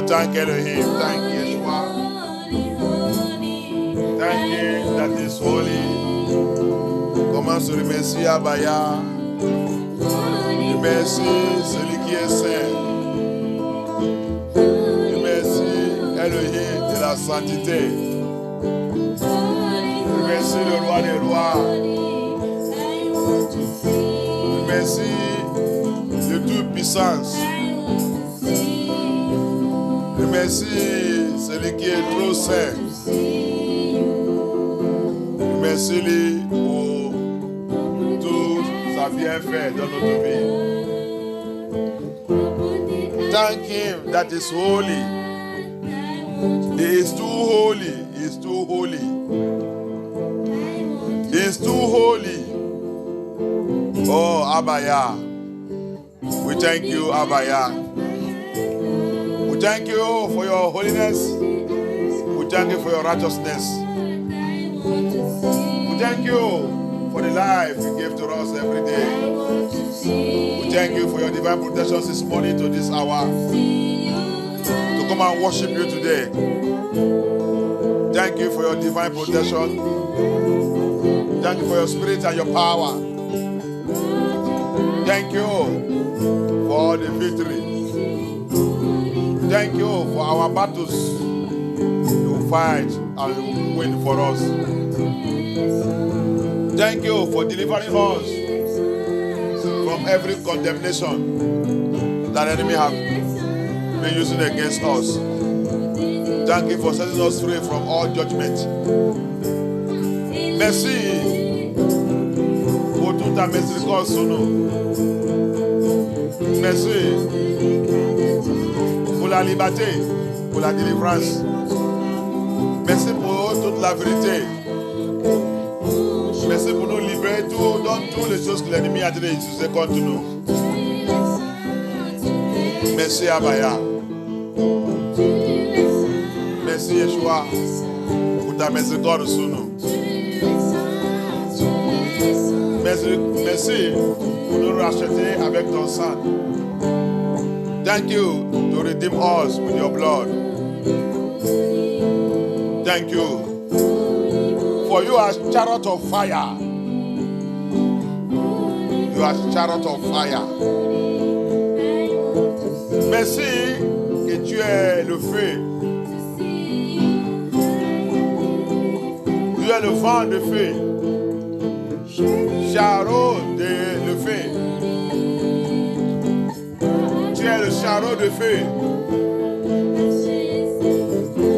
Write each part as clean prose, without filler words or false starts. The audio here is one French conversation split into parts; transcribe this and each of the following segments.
thank Elohim. Thank Yeshua. Thank Him that is holy. Commence à remercier Abaya. Remercie celui qui est saint. Remercie Elohim de la sainteté. Remercie le roi des rois. Remercie de toute puissance. Remercie celui qui est trop saint. Remercie-lui pour tout sa bienfait dans notre vie. Thank Him that is holy. He is too holy. He is too holy. He is too holy. Oh, Abaya. We thank you, Abaya. We thank you for your holiness. We thank you for your righteousness. We thank you for the life you give to us every day. We thank you for your divine protection this morning to this hour. To come and worship you today. Thank you for your divine protection. Thank you for your spirit and your power. Thank you for all the victory. Thank you for our battles you fight and win for us. Thank you for delivering us from every condemnation that the enemy have been using against us. Thank you for setting us free from all judgment. Merci pour toute ta miséricorde sur nous. Merci pour la liberté, pour la délivrance. Merci pour toute la vérité. Merci pour nous libérer dans toutes les choses que l'ennemi a déjà utilisées contre nous. Merci Abaya. Merci Yeshua pour ta miséricorde sur nous. Merci pour nous racheter avec ton sang. Thank you to redeem us with your blood. Thank you. For you are chariot of fire. You are chariot of fire. Merci que tu es le feu. Tu es le vent de feu. Chariot de le feu. Tu es le chariot de feu.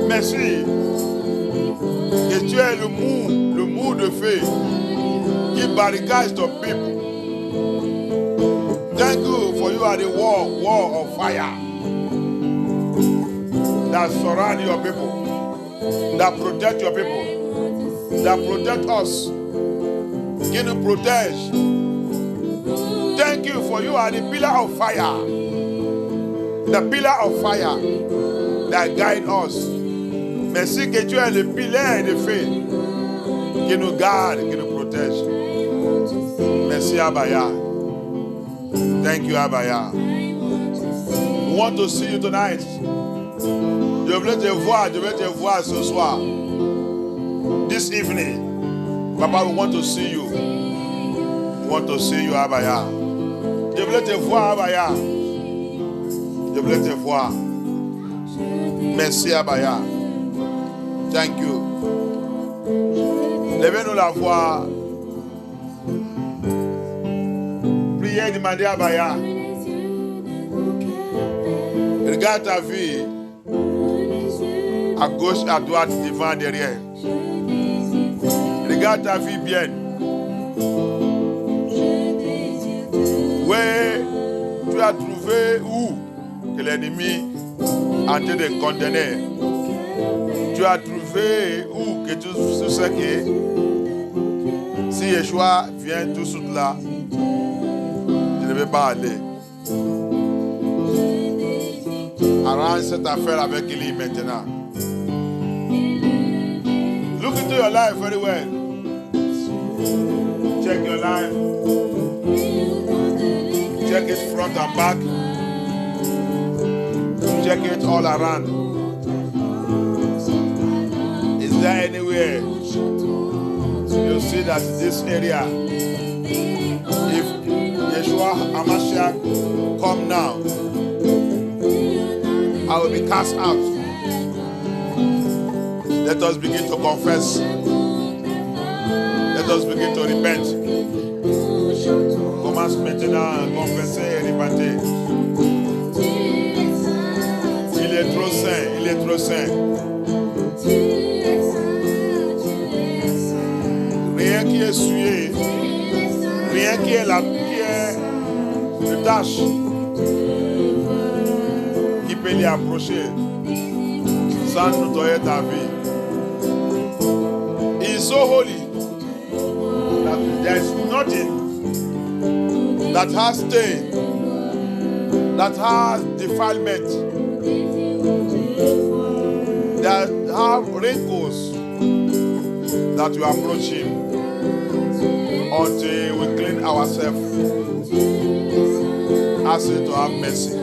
Merci que tu es le mou de feu qui barricade ton peuple. Thank you for you are the wall of fire that surround your people, that protect your people, that protect us, qui nous protège. Thank you for you are the pillar of fire, the pillar of fire that guide us. Merci que tu es le pilier de feu qui nous garde, qui nous protège. Merci Abaya. Thank you Abaya. We want to see you tonight. Je veux te voir ce soir. This evening. Papa, we want to see you. We want to see you Abaya. Je veux te voir Abaya. Je veux te voir. Merci Abaya. Thank you. Levez-nous la voix. Priez, demandez à Abaya. Regarde ta vie. À gauche, à droite, devant, derrière. Regarde ta vie bien. Ouais, tu as trouvé où que l'ennemi est en train de condamner. Tu as trouvé où que tu sais que si Yeshua vient tout de suite là, je ne vais pas aller. Arrange cette affaire avec lui maintenant. Look into your life very well. Check your life. Check it front and back. Check Check it all around. Is there anywhere you see that this area, if Yeshua HaMashiach come now, I will be cast out? Let us begin to confess. Let us begin to repent. Commence maintenant à confesser et repenter. Il est trop saint, il est trop saint. Rien qui est souillé, rien qui est de tâche qui peut l'y approcher sans nettoyer ta vie. He is so holy that there is nothing that has stain, that has defilement, that have wrinkles, that we approach him until we clean ourselves. Ask him to have mercy.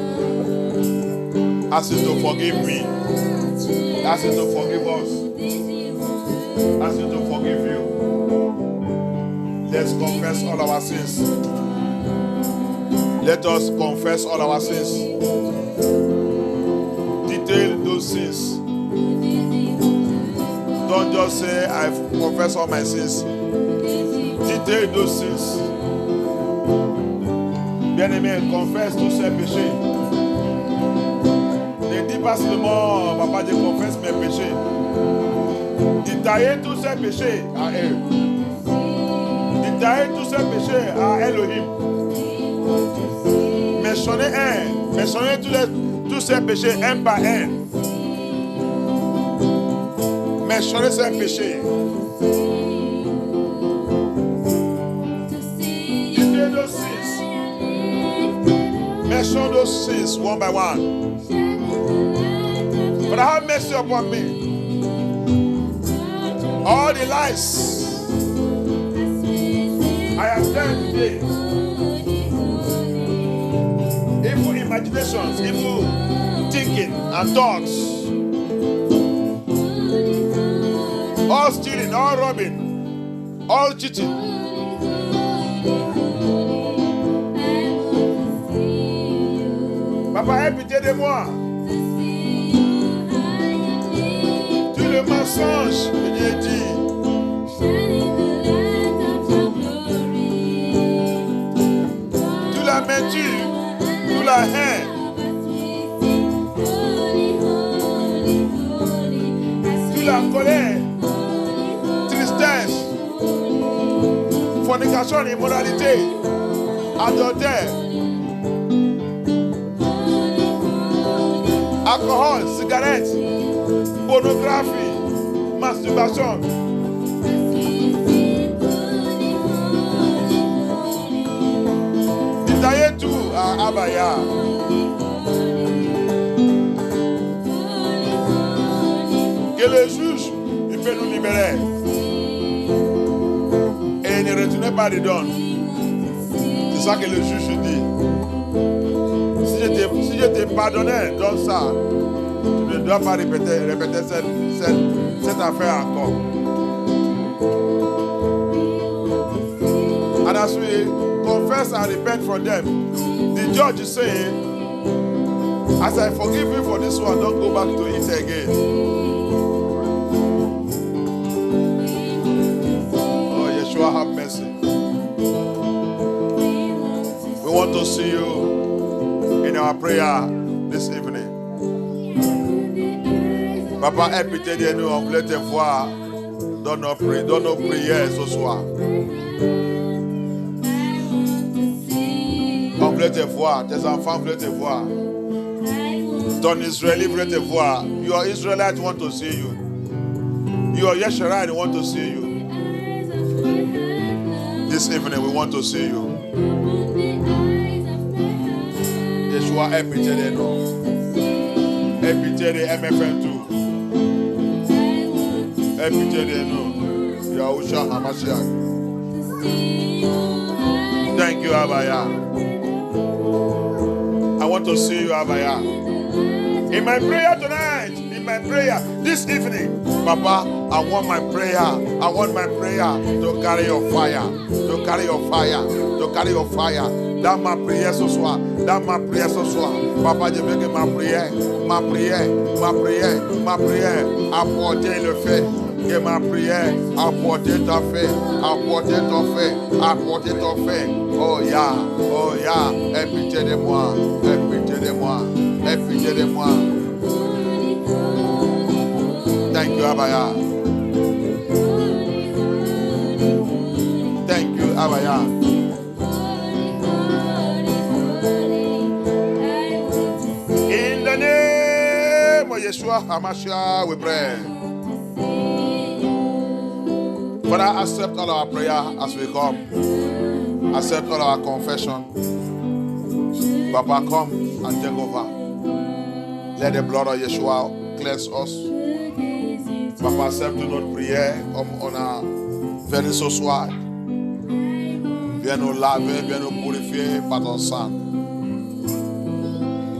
Ask him to forgive me. Ask him to forgive us. Ask him to forgive you. Let's confess all our sins. Let us confess all our sins. Detail those sins. Don't just say, I confess all my sins. Detail those sins. Bien-aimé, confesse tous ces péchés. Ne dis pas seulement, papa, je confesse mes péchés. Détaillez tous ces péchés à elle. Détaillez tous ces péchés à Elohim. Mentionnez tous ces péchés un par un. Mentionnez ces péchés. Détaillez those sins. Mention those sins one by one. But have mercy upon me. All the lies I have done today, evil imaginations, evil thinking and thoughts, all stealing, all robbing, all cheating. Papa, aie pitié de moi. Tout le mensonge que j'ai dit. Toute la menture, toute la haine. Toute la colère, tristesse, fornication, immoralité, adultère, alcool, cigarettes, pornographie, masturbation. Détaillez tout à Abaya. Que le juge, il peut nous libérer. Et ne retournez pas dedans. C'est ça que le juge dit. Si je te pardonnais dans ça, tu ne dois pas répéter cette affaire encore. And as we confess and repent for them, the judge is saying, as I forgive you for this one, don't go back to it again. Oh, Yeshua, have mercy. We want to see you in our prayer this evening. Papa, aie pitié de nous, on voulait te voir dans nos prières ce soir. On voulait te voir, tes enfants voulaient te voir. Ton Israélite voulait te voir. Your Israelites want to see you. Your Yeshurite want to see you. This evening we want to see you. Yeshua, aie pitié de nous. Aie pitié de MFM2. Aie pitié de nous. Yahushua HaMashiach. Thank you, Abaya. I want to see you, Abaya. In my prayer tonight, in my prayer this evening, Papa, I want my prayer. I want my prayer to carry your fire, to carry your fire, to carry your fire. Dans ma prière ce soir, dans ma prière ce soir, Papa, je veux que ma prière, apporte le fait. Que ma prière apporte ta fait, apporte ton fait, apporte ton fait. Oh yeah, aie pitié de moi, aie pitié de moi, aie pitié de moi. Thank you, Abaya. Thank you, Abaya. In the name of Yeshua HaMashiach, we pray. Father, accept all our prayer as we come. Accept all our confession. Papa, come and take over. Let the blood of Yeshua cleanse us. Papa, accepte notre prière comme on a venu ce soir. Viens nous laver, viens nous purifier par ton sang.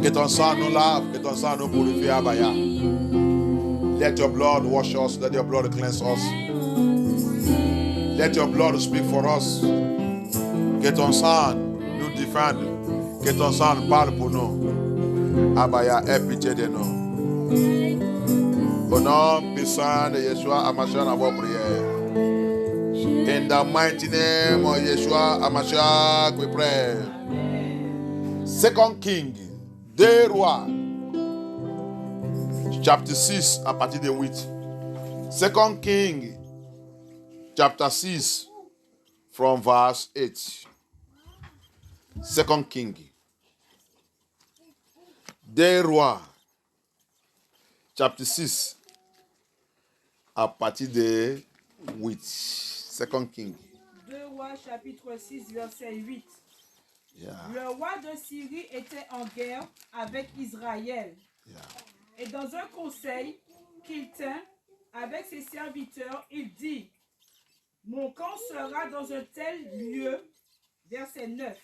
Que ton sang nous lave, que ton sang nous purifie, Abaya. Let your blood wash us, let your blood cleanse us. Let your blood speak for us. Que ton sang nous défende. Que ton sang parle pour nous. Abaya, aie pitié de nous. Au nom puissant de Yeshua HaMashiach, notre prière. In the mighty name of Yeshua HaMashiach, we pray. Second King, 2 Rois, chapter 6, à partir de 8. Second King, chapter 6, from verse 8. Second King, 2 Rois, chapter 6, à partir de 8. Second King. 2 Rois, chapitre 6, verset 8. Yeah. Le roi de Syrie était en guerre avec Israël. Yeah. Et dans un conseil qu'il tint avec ses serviteurs, il dit: mon camp sera dans un tel lieu. Verset 9.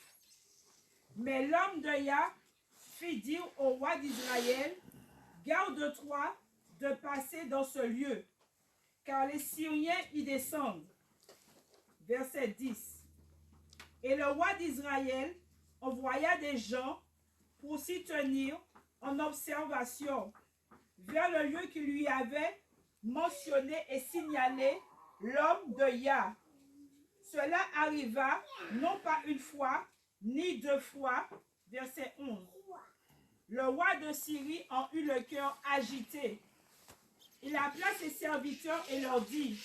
Mais l'homme de Yah fit dire au roi d'Israël: garde-toi de passer dans ce lieu, car les Syriens y descendent. Verset 10. Et le roi d'Israël envoya des gens pour s'y tenir en observation vers le lieu qui lui avait mentionné et signalé l'homme de Yah. Cela arriva non pas une fois, ni 2 fois. Verset 11. Le roi de Syrie en eut le cœur agité. Il appela ses serviteurs et leur dit: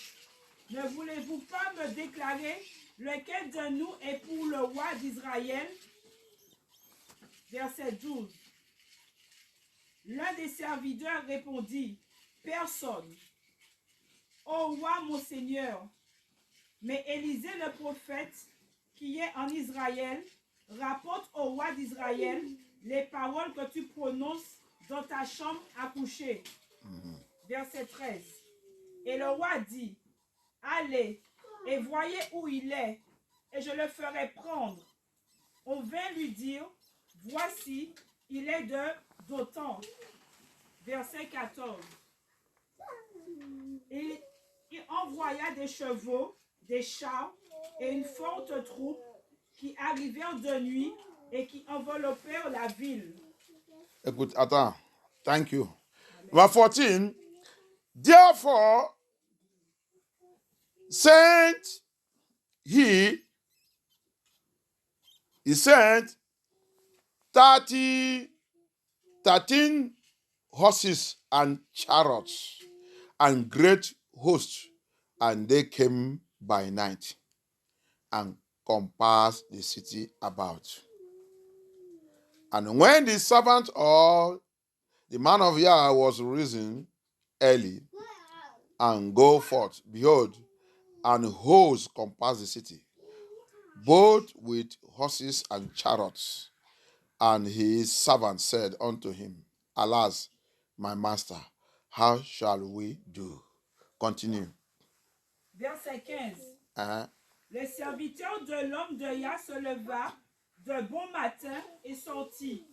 ne voulez-vous pas me déclarer lequel de nous est pour le roi d'Israël? Verset 12. L'un des serviteurs répondit: personne. Ô roi, mon Seigneur. Mais Élisée le prophète, qui est en Israël, rapporte au roi d'Israël les paroles que tu prononces dans ta chambre à coucher. Verset 13. Et le roi dit: allez et voyez où il est, et je le ferai prendre. On vint lui dire: voici, il est de Dothan. Verset 14. Et il envoya des chevaux, des chars et une forte troupe qui arrivèrent de nuit et qui enveloppèrent la ville. Écoute, attends. Thank you. Verse 14. Therefore sent he sent 13 horses and chariots and great hosts, and they came by night and compassed the city about. And when the servant of the man of Yah was risen early and go forth, behold, an host compassed the city, both with horses and chariots. And his servant said unto him, alas, my master, how shall we do? Continue. Verset 15. Le serviteur de l'homme de Yah se leva de bon matin et sortit.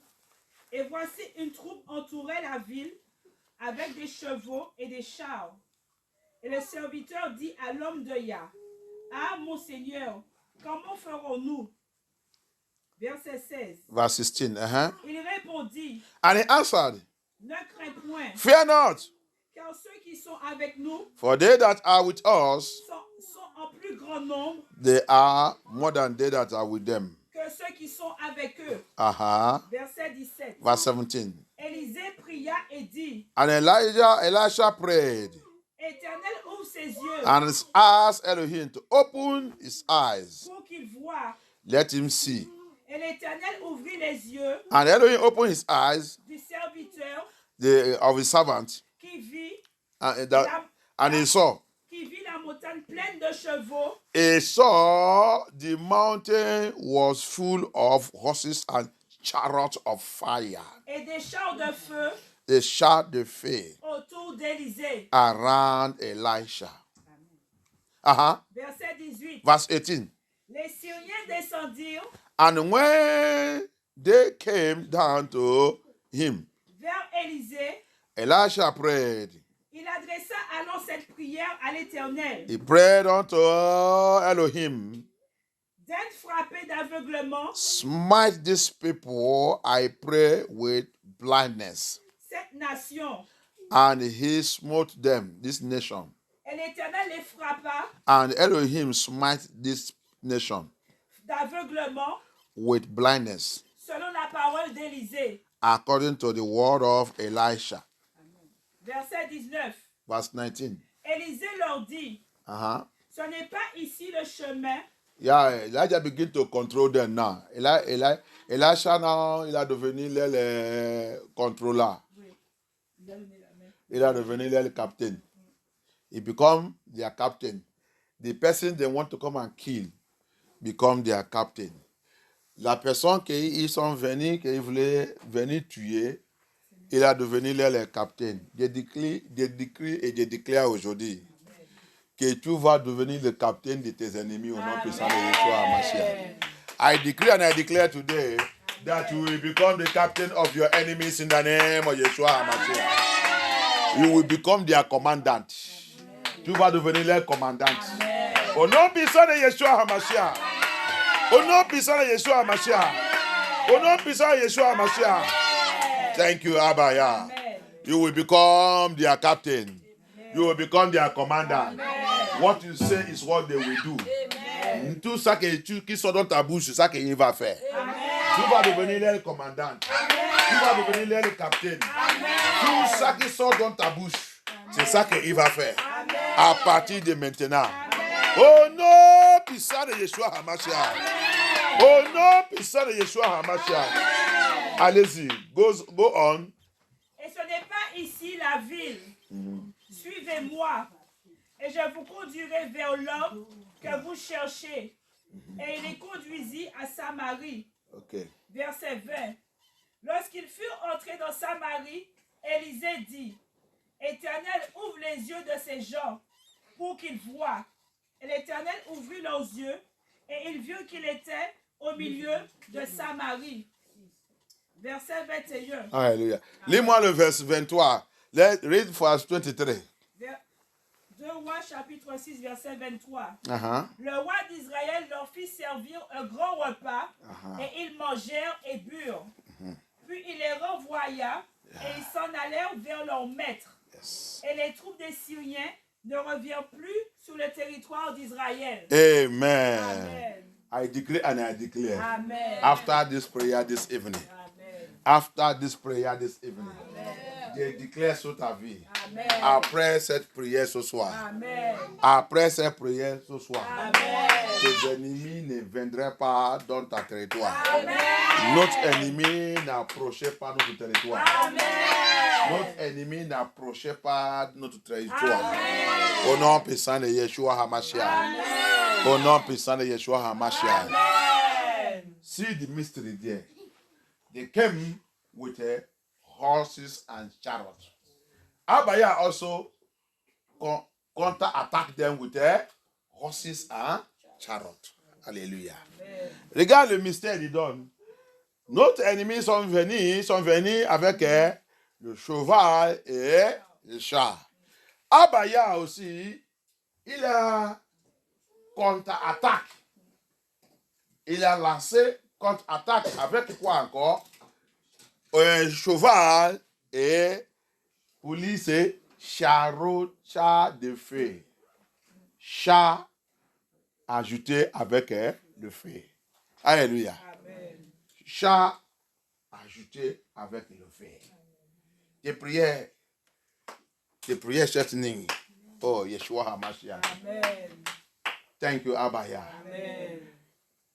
Et voici une troupe entourait la ville avec des chevaux et des chars. Et le serviteur dit à l'homme de Yah, ah, mon Seigneur, comment ferons-nous? Verset 16. Verse 16. Il répondit, And he answered, ne crains point, fear not, car ceux qui sont avec nous for they that are with us, sont en plus grand nombre they are more than they that are with them. que ceux qui sont avec eux. Verset 17. Verse 17. Élisée pria et dit, And Elisha prayed, Éternel, ouvre ses yeux and asked Elohim to open his eyes, pour qu'il voie. let him see. Et l'Éternel ouvrit les yeux And Elohim opened his eyes du serviteur of his servant, qui vit and he saw. qui vit la montagne pleine de chevaux He saw the mountain was full of horses and chariots of fire. et des chars de feu They shot the fire autour d'Élisée. around Elisha. Verset 18. Verse 18. Les Syriens descendirent And when they came down to him, vers Élisée. Elisha prayed. Il adressa alors cette prière à l'Éternel. He prayed unto Elohim, D'être frappé d'aveuglement smite these people, I pray, with blindness. cette nation. And he smote them, this nation. Et l'Éternel les frappa And Elohim smite this nation d'aveuglement with blindness, selon la parole d'Élisée. according to the word of Elisha. Verset 19. Verse 19. Élisée leur dit, ce n'est pas ici le chemin. Yeah, Elijah begin to control them now. Elisha now, il a devenu le contrôleur. Il a devenu le captain. He become their captain. The person they want to come and kill become their captain. La personne qu'ils sont venus, qu'ils voulaient venir tuer, il a devenu le captain. Je décris et je déclare aujourd'hui que tu vas devenir le captain de tes ennemis au nom puissant de Yeshua HaMashiach. I decree and I declare today that you will become the captain of your enemies in the name of Yeshua HaMashiach. You will become their commandant. Tu vas devenir leur commandant. Au nom puissant de Yeshua HaMashiach. Au nom puissant de Yeshua HaMashiach. Au nom puissant de Yeshua HaMashiach. Thank you, Abba Yah. You will become their captain. You will become their commander. What you say is what they will do. Tout ça qui sort dans ta bouche, c'est ça qu'il va faire. Tu vas devenir leur commandant. Tu vas devenir leur capitaine. Tout ça qui sort dans ta bouche, c'est ça qu'il va faire. À partir de maintenant. Au nom puissant de Yeshua HaMashiach. Au nom puissant de Yeshua HaMashiach. Allez-y, go on. Et ce n'est pas ici la ville. Suivez-moi, et je vous conduirai vers l'homme que vous cherchez. Et il les conduisit à Samarie. Verset 20. Lorsqu'ils furent entrés dans Samarie, Élisée dit, Éternel, ouvre les yeux de ces gens pour qu'ils voient. Et l'Éternel ouvrit leurs yeux, et ils virent qu'il était au milieu de Samarie. Verset 21. Alléluia. Lis-moi le verset 23. Let's read verse 23. 2 Rois chapitre 6 verset 23. Le roi d'Israël leur fit servir un grand repas et ils mangèrent et burent. Puis il les renvoya et ils s'en allèrent vers leur maître. Et les troupes des Syriens ne revirent plus sur le territoire d'Israël. Amen. Amen. I declare and I declare. Amen. After this prayer this evening. Amen. After this prayer this evening. Amen. Je déclare sur ta vie. Amen. Après cette prière ce soir. Amen. Après cette prière ce soir. Amen. Tes ennemis ne viendraient pas dans ta territoire. Amen. Notre ennemi n'approchait pas notre territoire. Amen. Notre ennemi n'approchait pas notre territoire. Au nom puissant de Yeshua HaMashiach. Au nom puissant de Yeshua HaMashiach. See the mystery there. They came with horses and chariots. Abaya also counter-attack them with horses and chariots. Alléluia. Regarde le mystère, il donne. Notre ennemi sont venus avec le cheval et le chat. Abaya aussi, il a contre-attaque. Il a lancé contre-attaque avec quoi encore? Un cheval et police et chat de feu. Chat ajouté avec le feu. Alléluia. Amen. Chat ajouté avec le feu. Tes prières cette nuit. Oh, Yeshua HaMashiach. Amen. Thank you, Abaya. Amen.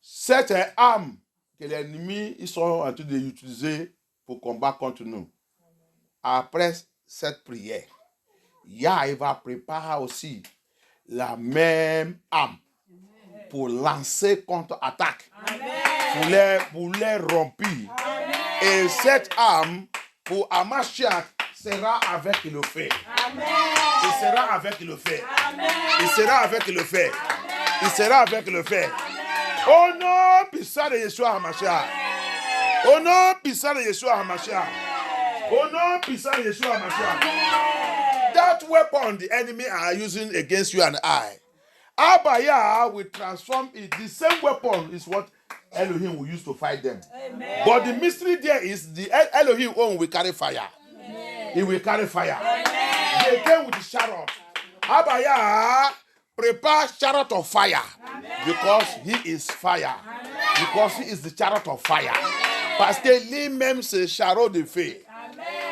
Cette arme que les ennemis ils sont en train d'utiliser pour combattre contre nous. Après cette prière, Yah va préparer aussi la même arme pour lancer contre-attaque, pour les rompre. Et cette arme pour Hamashiach sera avec le feu. Il sera avec le feu. Il sera avec le feu. Il sera avec le feu. Au nom puissant de Yeshua HaMashiach. Au nom puissant de Yeshua HaMashiach. Au nom puissant de Yeshua HaMashiach. That weapon the enemy are using against you and I, Abaya will transform it. The same weapon is what Elohim will use to fight them. Amen. But the mystery there is the Elohim own will carry fire. Amen. He will carry fire. Amen. They came with the chariot. Abaya prepare chariot of fire. Amen. Because he is fire. Amen. Because he is the chariot of fire. Parce que lui-même c'est chariot de feu.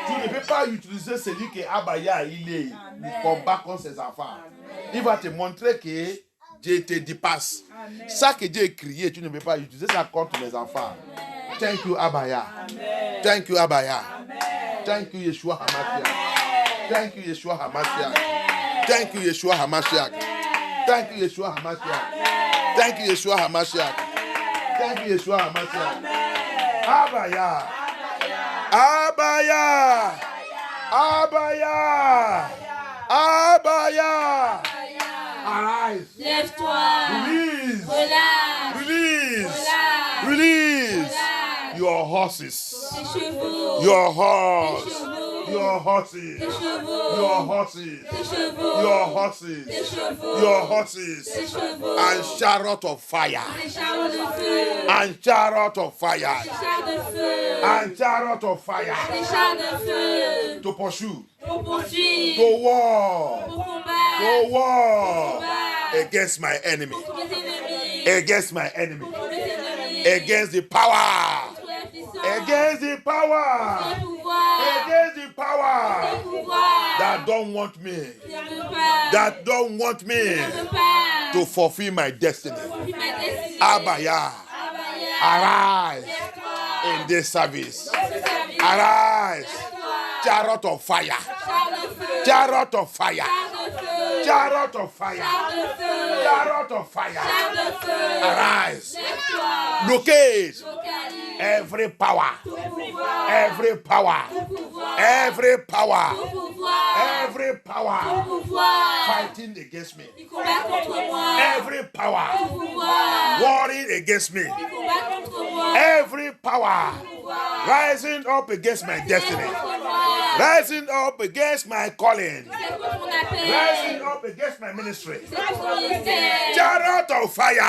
Tu ne peux pas utiliser celui que Abaya il combat contre ses enfants. Amen. Il va te montrer que Dieu te dépasse. Amen. Ça que Dieu a créé, tu ne peux pas utiliser ça contre les enfants. Amen. Thank you, Abaya. Amen. Thank you, Abaya. Amen. Thank you, Yeshua HaMashiach. Thank you, Yeshua HaMashiach. Thank you, Yeshua HaMashiach. Thank you, Yeshua HaMashiach. Thank you, Yeshua HaMashiach. Thank you, Yeshua HaMashiach. Abaya. Abaya. Abaya. Abaya. Arise. Lève-toi. Release. Relâche. Release. Relâche. Release. Relâche. Your horses. Tes chevaux. Your horse. Tes chevaux. Your horses. Tes chevaux. Your horses. Tes chevaux. Your horses. Tes chevaux. Your horses. Tes chevaux. And chariot of fire. Des chars de feu. And chariot of fire. Des chars de feu. And chariot of fire. Des chars de feu. To pursue. Pour poursuivre. To war. Pour combattre. To war. Combattre. Against my enemy. Pour mes ennemis. Against my enemy. Pour mes ennemis. Against the power. Contre la puissance. Against the power. Contre le pouvoir. Against the Contre power. le pouvoir. That don't want me. Qui ne veut pas. That don't want me Qui ne veut pas. to fulfill my destiny. Puis ma destinée. Abaya. Abaya. Arise Lève-toi. in this service. Dans ce service. Arise. Lève-toi. Chariot of fire. Chars de feu. Chariot of fire. Chars de feu. Chariot of fire. Chars de feu. Chariot of fire. Chars de feu. Arise. Lève-toi. Locate Localise. every power. Tout pouvoir. Every power. Tout pouvoir. Every power. Tout pouvoir. Every Tout power pouvoir. fighting against me. Qui combat contre moi. Every power Tout pouvoir. warring against me. Qui combat contre moi. Every power Pouvoir. rising up against my destiny. Contre moi. Rising up against my calling. C'est contre mon appel. Rising up against my ministry. C'est contre mon ministère. Chariot of fire.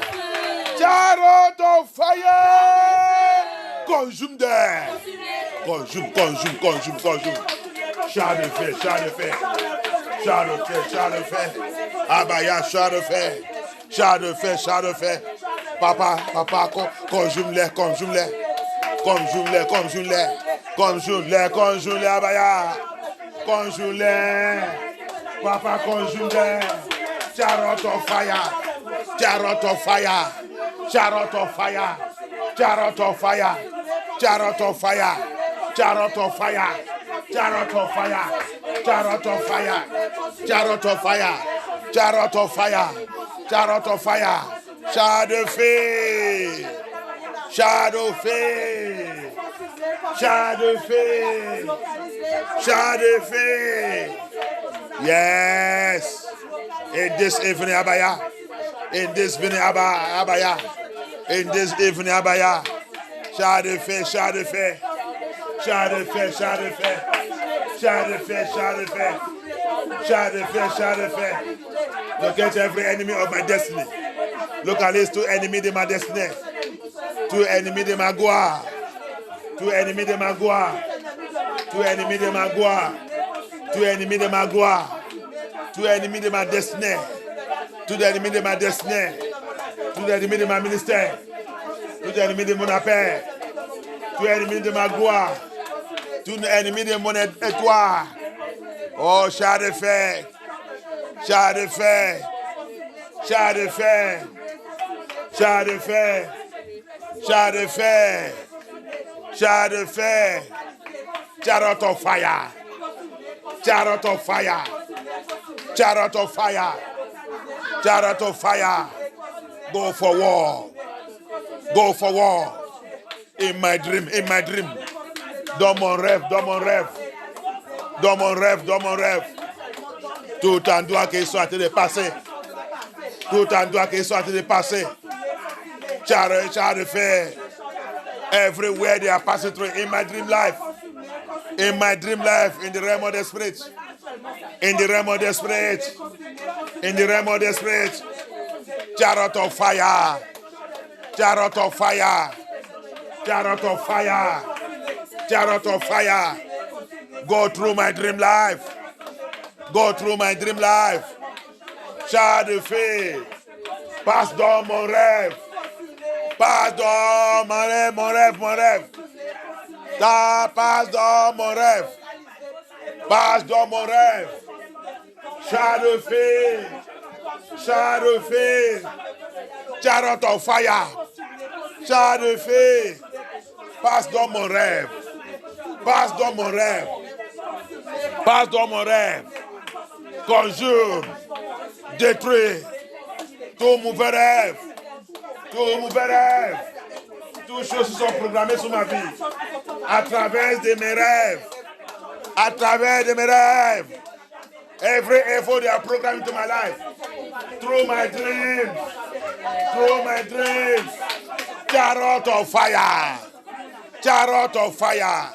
Feu. Chariot of fire. Consume them. Consumez. Consume. Char de feu. Char de feu. Abaya, char de feu. Papa, consume-les. Consume-les, Abaya. Consume-les. Papa, consume-les. Chariot of fire. Chariot of fire. Chariot of fire. Chariot of fire. Chariot of fire. Chariot of fire. Chariot of fire. Chariot of fire. Chariot of fire. Chariot of fire. Chariot of fire. Char de feu. Char de feu. Char de feu. Char de feu. Yes. In this evening, Abaya. In this evening, Abaya. In this evening, Abaya. Char de feu, char de feu. Char de feu, char de feu. Char de feu, char de feu. Char de feu, char de feu. Locate every enemy of my destiny. Localise two ennemis de ma destinée. Two ennemis de ma gloire. Two ennemis de ma gloire. Two ennemis de ma gloire. Two ennemis de ma gloire. Two ennemis de ma destinée. Two ennemis de ma destinée. Two ennemis de ma ministère. Two ennemis de mon appel. Two ennemis de ma gloire. Two ennemis de mon étoile. Oh, char de fer. Char de fer. Char de fer. Char de fer. Char de fer. Char de fer. Chariot of fire. Chariot of fire. Chariot of fire. Chariot of fire. Go for war. Go for war. In my dream, in my dream. Dans mon rêve, dans mon rêve. Dans mon rêve, dans mon rêve. Tout endroit qu'ils sont en train de passer. Tout endroit qu'ils sont en train de passer. Char de fer. Everywhere they are passing through in my dream life. In my dream life, in the realm of the spirit. In the realm of the spirit. In the realm of the spirit. Chariot of fire. Chariot of fire. Chariot of fire. Chariot of fire. Go through my dream life. Go through my dream life. Char de feu. Passe dans mon rêve. Passe dans mon rêve, mon rêve, mon rêve. Ça passe dans mon rêve. Passe dans mon rêve. Char de feu. Char de feu. Chariot of fire. Char de feu. Passe dans mon rêve. Passe dans mon rêve. Passe dans mon rêve. Conjure. Détruis. Tout mauvais rêve. Tout mauvais rêve. Toutes choses qui sont programmées sur ma vie. À travers de mes rêves. À travers de mes rêves. Every effort they are programmed to my life. Through my dreams. Through my dreams. Chariot of fire. Chariot of fire.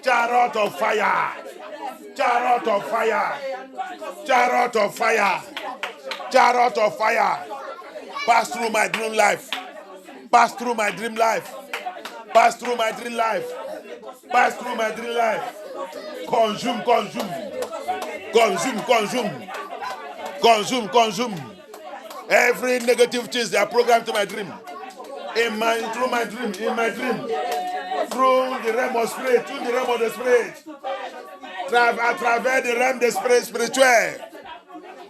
Chariot of fire. Chariot of fire. Chariot of fire. Chariot of fire. Pass through my dream life. Pass through my dream life. Pass through my dream life. Pass through my dream life. Consume, consume. Consume, consume. Consume, consume. Every negative thing they are programmed to my dream. Through my dream, in my dream. Through the realm of spirit, through the realm of the spirit. À travers le realm de spirituel.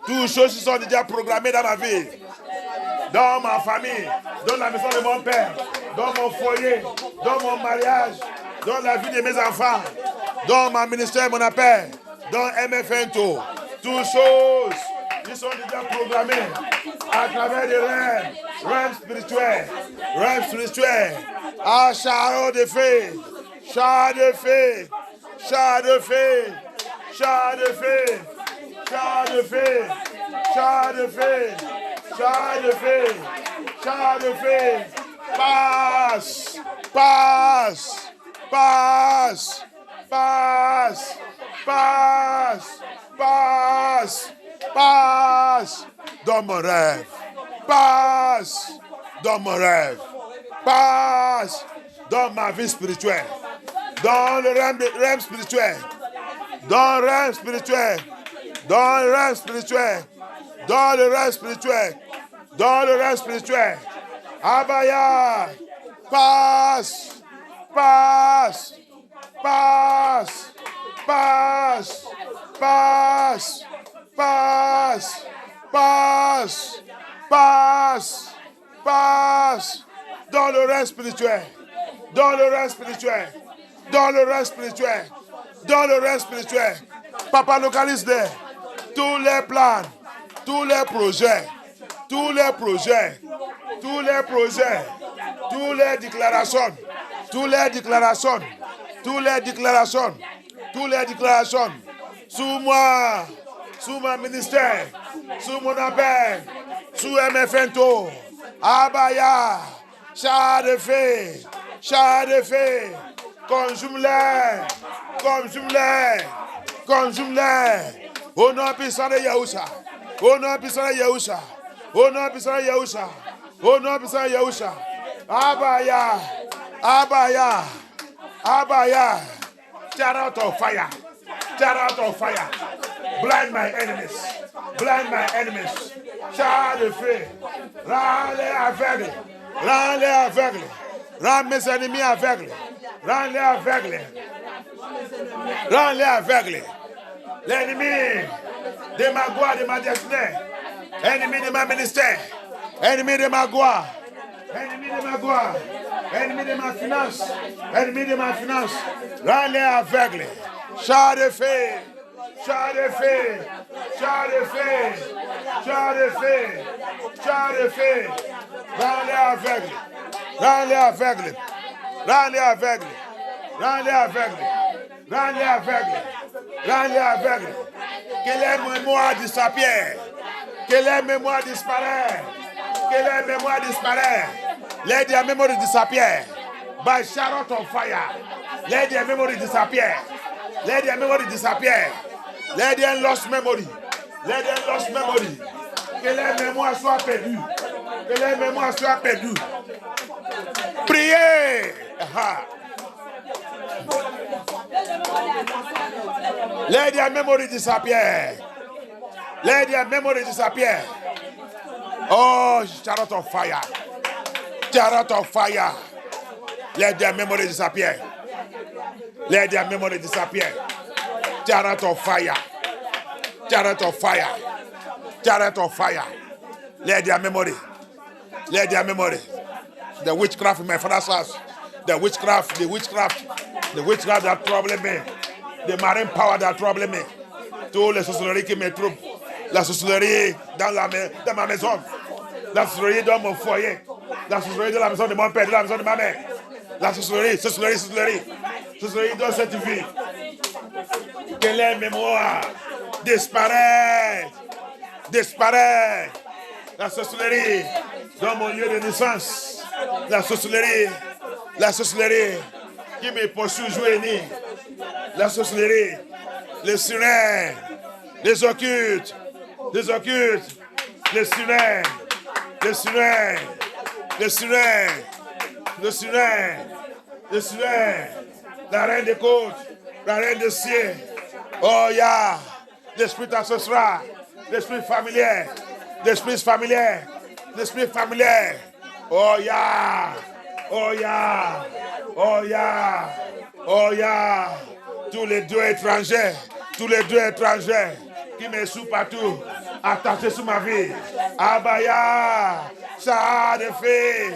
Toutes choses qui sont déjà programmées dans ma vie. Dans ma famille, dans la maison de mon père, dans mon foyer, dans mon mariage, dans la vie de mes enfants, dans mon ministère, mon appel, dans MFNTO. Toutes choses qui sont déjà programmées à travers les rêves spirituels. Rêves spirituels. Ah, chariot de feu, char de feu, char de feu, char de feu, char de feu, char de feu. Char de feu, char de feu, passe, passe, passe, passe, passe, passe, passe, dans mon rêve, passe, dans mon rêve, passe, dans ma vie spirituelle, dans le rêve spirituel, dans le rêve spirituel, dans le rêve spirituel. Dans le rêve spirituel, dans le rêve spirituel, Abaya, passe, passe, passe, passe, passe, passe, passe, passe, passe, dans le rêve spirituel, dans le rêve spirituel, dans le rêve spirituel, dans le rêve spirituel. Papa, localise-les, tous les plans. Tous les projets, tous les projets, tous les projets, toutes les déclarations, toutes les déclarations, toutes les déclarations, toutes les déclarations, sous moi, sous mon ministère, sous mon appel, sous MFNTO, Abaya, char de feu, Char de feu. Consume-les. Consume-les. Consume-les. Au nom puissant de Yahusha. Au nom puissant de Yahusha. Au nom puissant de Yahusha. Au nom puissant de Yahusha. Abaya. Abaya. Abaya. Tear out of fire. Tear out of fire. Blind my enemies. Blind my enemies. Char de feu. Rends-les aveugles. Rends-les aveugles. Rends mes ennemis aveugles. Rends-les aveugles. Rends-les aveugles. L'ennemi de ma gloire, de ma destinée. Ennemi de ma ministère. Ennemi de ma gloire. Ennemi de ma gloire. Ennemi de ma finance. Ennemi de ma finance. Rends-les aveugles. Char de feu. Char de feu. Char de feu. Char de feu. Char de feu. Rends-les aveugles. Rends-les aveugles. Rends-les aveugles. Rends-les aveugles. Rends-les aveugles. Rends-les aveugles. Que les mémoires disapparent. Que les mémoires disparaissent. Que les mémoires disparaissent. Let their memory disappear. By shout of fire. Let their memory disappear. Let their memory disappear. Let their lost memory. Let their lost memory. Que les mémoires soient perdues. Que les mémoires soient perdues. Priez. Let their memory disappear. Let their memory disappear. Oh, chariot of fire. Chariot of fire. Let their memory disappear. Let their memory disappear. Chariot of fire. Chariot of fire. Chariot of fire. Let their memory. Let their memory. The witchcraft in my father's house. The witchcraft that trouble me. The marine power that trouble me. Tous les sorcelleries qui me troublent. La sorcellerie dans ma maison. La sorcellerie dans mon foyer. La sorcellerie dans la maison de mon père, dans la maison de ma mère. La sorcellerie dans cette vie. Que les mémoires disparaissent. La sorcellerie dans mon lieu de naissance. La sorcellerie qui me poursuit jour et nuit. La sorcellerie, les sirènes, les occultes, les sirènes, la reine des côtes, la reine des cieux. Oh yeah, l'esprit ancestral, l'esprit familier. Oh yeah. Tous les deux étrangers qui me sont partout, attachés sur ma vie. Abaya, char de feu.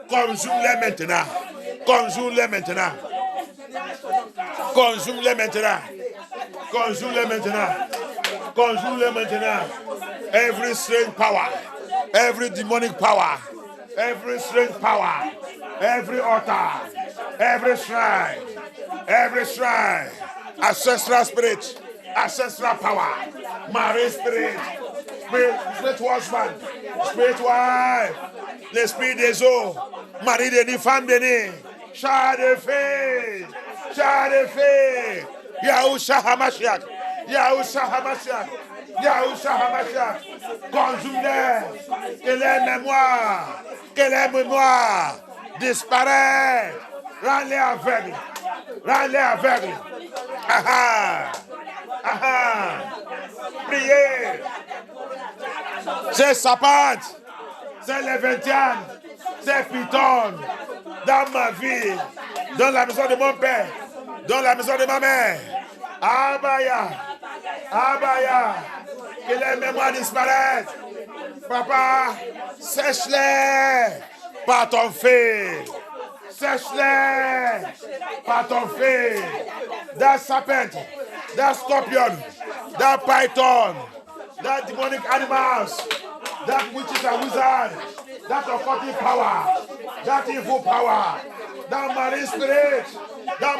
Consume-les maintenant. Every strange power, every demonic power, every strange power, every altar, every shrine, ancestral spirit, ancestral power, marine spirit, spirit husband, spirit wife, l'esprit des eaux, mari de femme de char de feu, Yahushua Hamashiach, consume-les, que les mémoires disparaissent, rends-les aveugles. Priez. C'est Sapante, c'est les 21, c'est Python, dans ma vie, dans la maison de mon père, dans la maison de ma mère. Abaya, que les mémoires disparaissent. Papa, sèche-les par ton feu. That serpent, that scorpion, that python, that demonic animals, that witches and wizards, that occultic power, that evil power, that marine spirit, that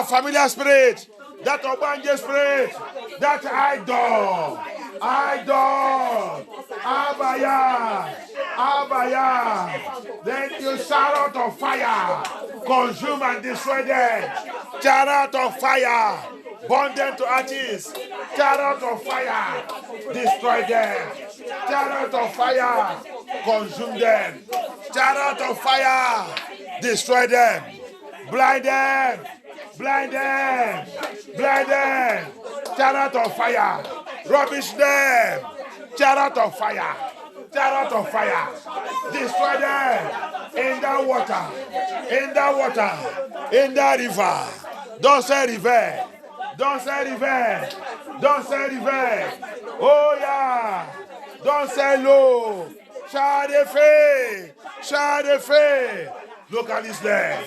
familiar spirit, that Obanje spirit, that idol, Idol. Abaya. Abaya. Thank you, chariot of fire. Consume and destroy them. Chariot of fire. Burn them to ashes. Chariot of fire. Destroy them. Chariot of fire. Consume them. Chariot of fire. Destroy them. Blind them. Blind them. Blind them. Chariot of fire. Rubbish them. Chariot of fire. Chariot of fire. Destroy them. In the water. In the water. In the river. Don't say river. Don't say river. Don't say river. Oh yeah. Don't say low. Char de feu. Char de feu. Localize them.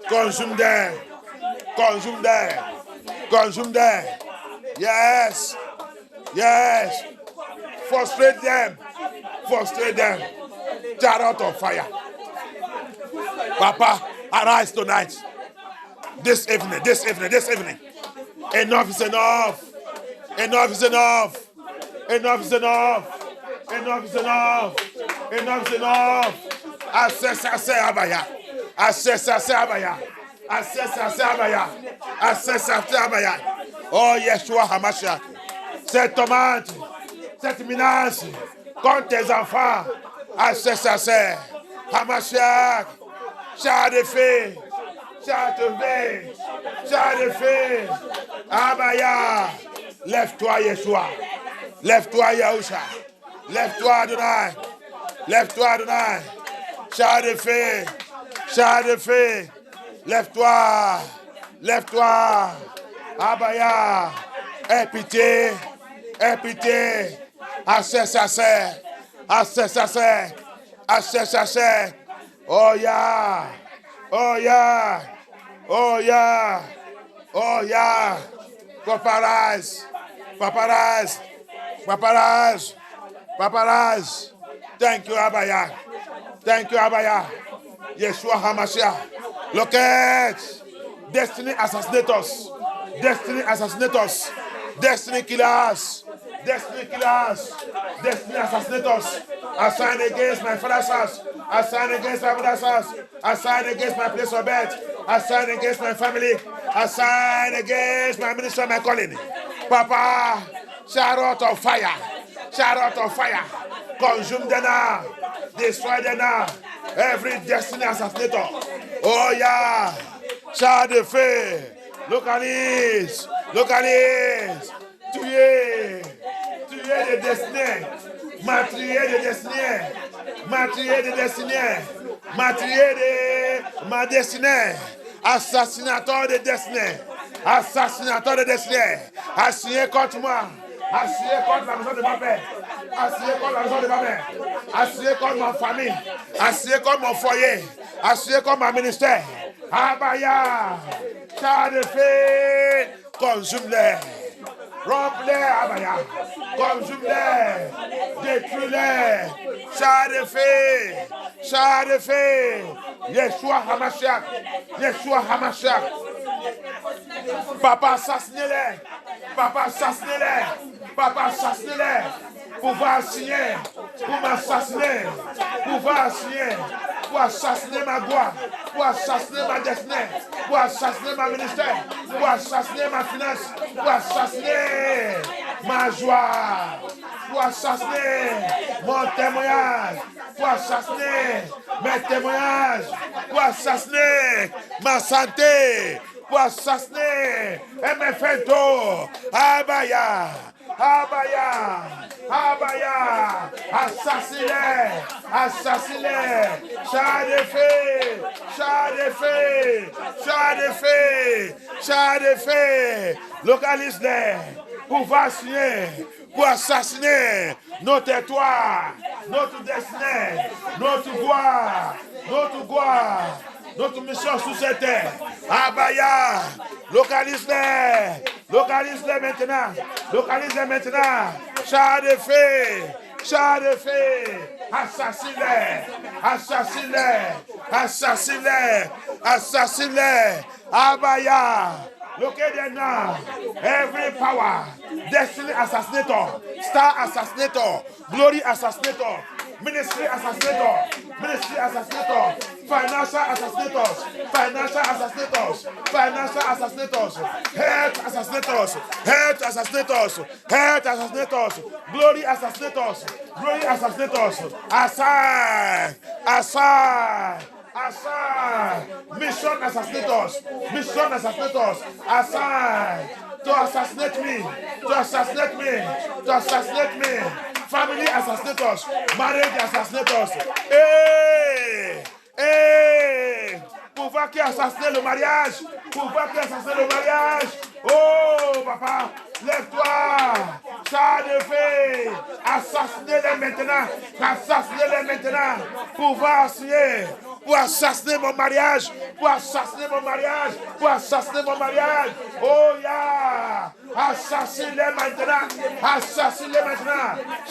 Consume them. Consume them. Consume them. Yes. Yes. Frustrate them. Frustrate them. Chariot of fire. Papa, arise tonight. This evening. This evening. This evening. Enough is enough. Enough is enough. Enough is enough. Enough is enough. Enough is enough. Access Abaya. Access Abaya. Access Abaya. Access Abaya. Oh Yeshua Hamashiach. Cette tomate. Cette menace. Contre tes enfants. Access Hamashiach. Char de feu. Char de feu. Char de feu. Abaya. Lève-toi, Yeshua. Lève-toi, Yahusha. Lève-toi, Adonai. Lève-toi, Adonai. Char de feu. Char de feu. Lève-toi. Lève-toi. Abaya. Aie pitié. Aie pitié. Accès. Oh yeah. Oh yeah. Oh yeah. Oh yeah. Paparazzi. Paparazzi. Paparazzi. Paparazzi. Thank you, Abaya. Thank you, Abaya. Yeshua HaMashiach. Look at destiny assassinators. Destiny assassinators. Destiny killers. Destiny killers. Destiny assassinators. Assigned against my father's house. Assigned against my mother's house. Assigned against my place of birth. Assigned against my family. Assigned against my ministry and my calling. Papa, chariot of fire. Chariot of fire. Consume them now. Destroy them now. Every destiny assassinator. Oh yeah. Char de feu. Look at this. Look at this. Tuer des destinées. Matrier des destinées. Matrier des destinées. Matrier de ma destinée. Assassinateur de destinée. Assassinateur de destinée. Assigné contre moi. Assigné contre la maison de ma père. Assigné contre la maison de ma mère. Assigné contre ma famille. Assigné contre mon foyer. Assigné contre ma ministère. Abaya. Char de feu. Consume-les. Remplis-les, Abaya. Consume-les. Détruis-les. Char de feu. Char de feu. Yeshua HaMashiach. Yeshua HaMashiach. Papa, assassinez-les. Papa, assassinez-les. Papa, assassinez-les. Pouvoir assigner. Pour m'assassiner. Pouvoir assigner. Pour assassiner ma gloire. Pour assassiner ma destinée. Pour assassiner ma ministère. Pour assassiner ma finance. Pour assassiner ma joie. Pour assassiner mon témoignage. Pour assassiner mes témoignages. Pour assassiner ma santé. Pour assassiner mes fantômes. Abaya. Abaya. Abaya. Assassinez. Assassinez. Char de feu. Char de feu. Char de feu. Char de feu. Localise-les. Pour vacciner. Pour assassiner notre territoire. Notre destinée. Notre gloire. Notre gloire. Notre mission sous cette terre. Abaya. Localise-les. Localise-les maintenant. Localise-les maintenant. Char de feu. Char de feu. Assassine-les. Assassine-les. Assassine-les. Assassine-les. Abaya. Locate them now. Every power, destiny assassinator, star assassinator, glory assassinator, ministry assassinator, financial assassinators, health assassinators, glory assassinators, assign, mission assassinators, assign to assassinate me, family assassinators, marriage assassinators, pouvoir qui assassine le mariage, oh papa, lève-toi, char de feu, assassinez-les maintenant, pouvoir signer, pour assassiner mon mariage, oh yeah, assassinez-les maintenant,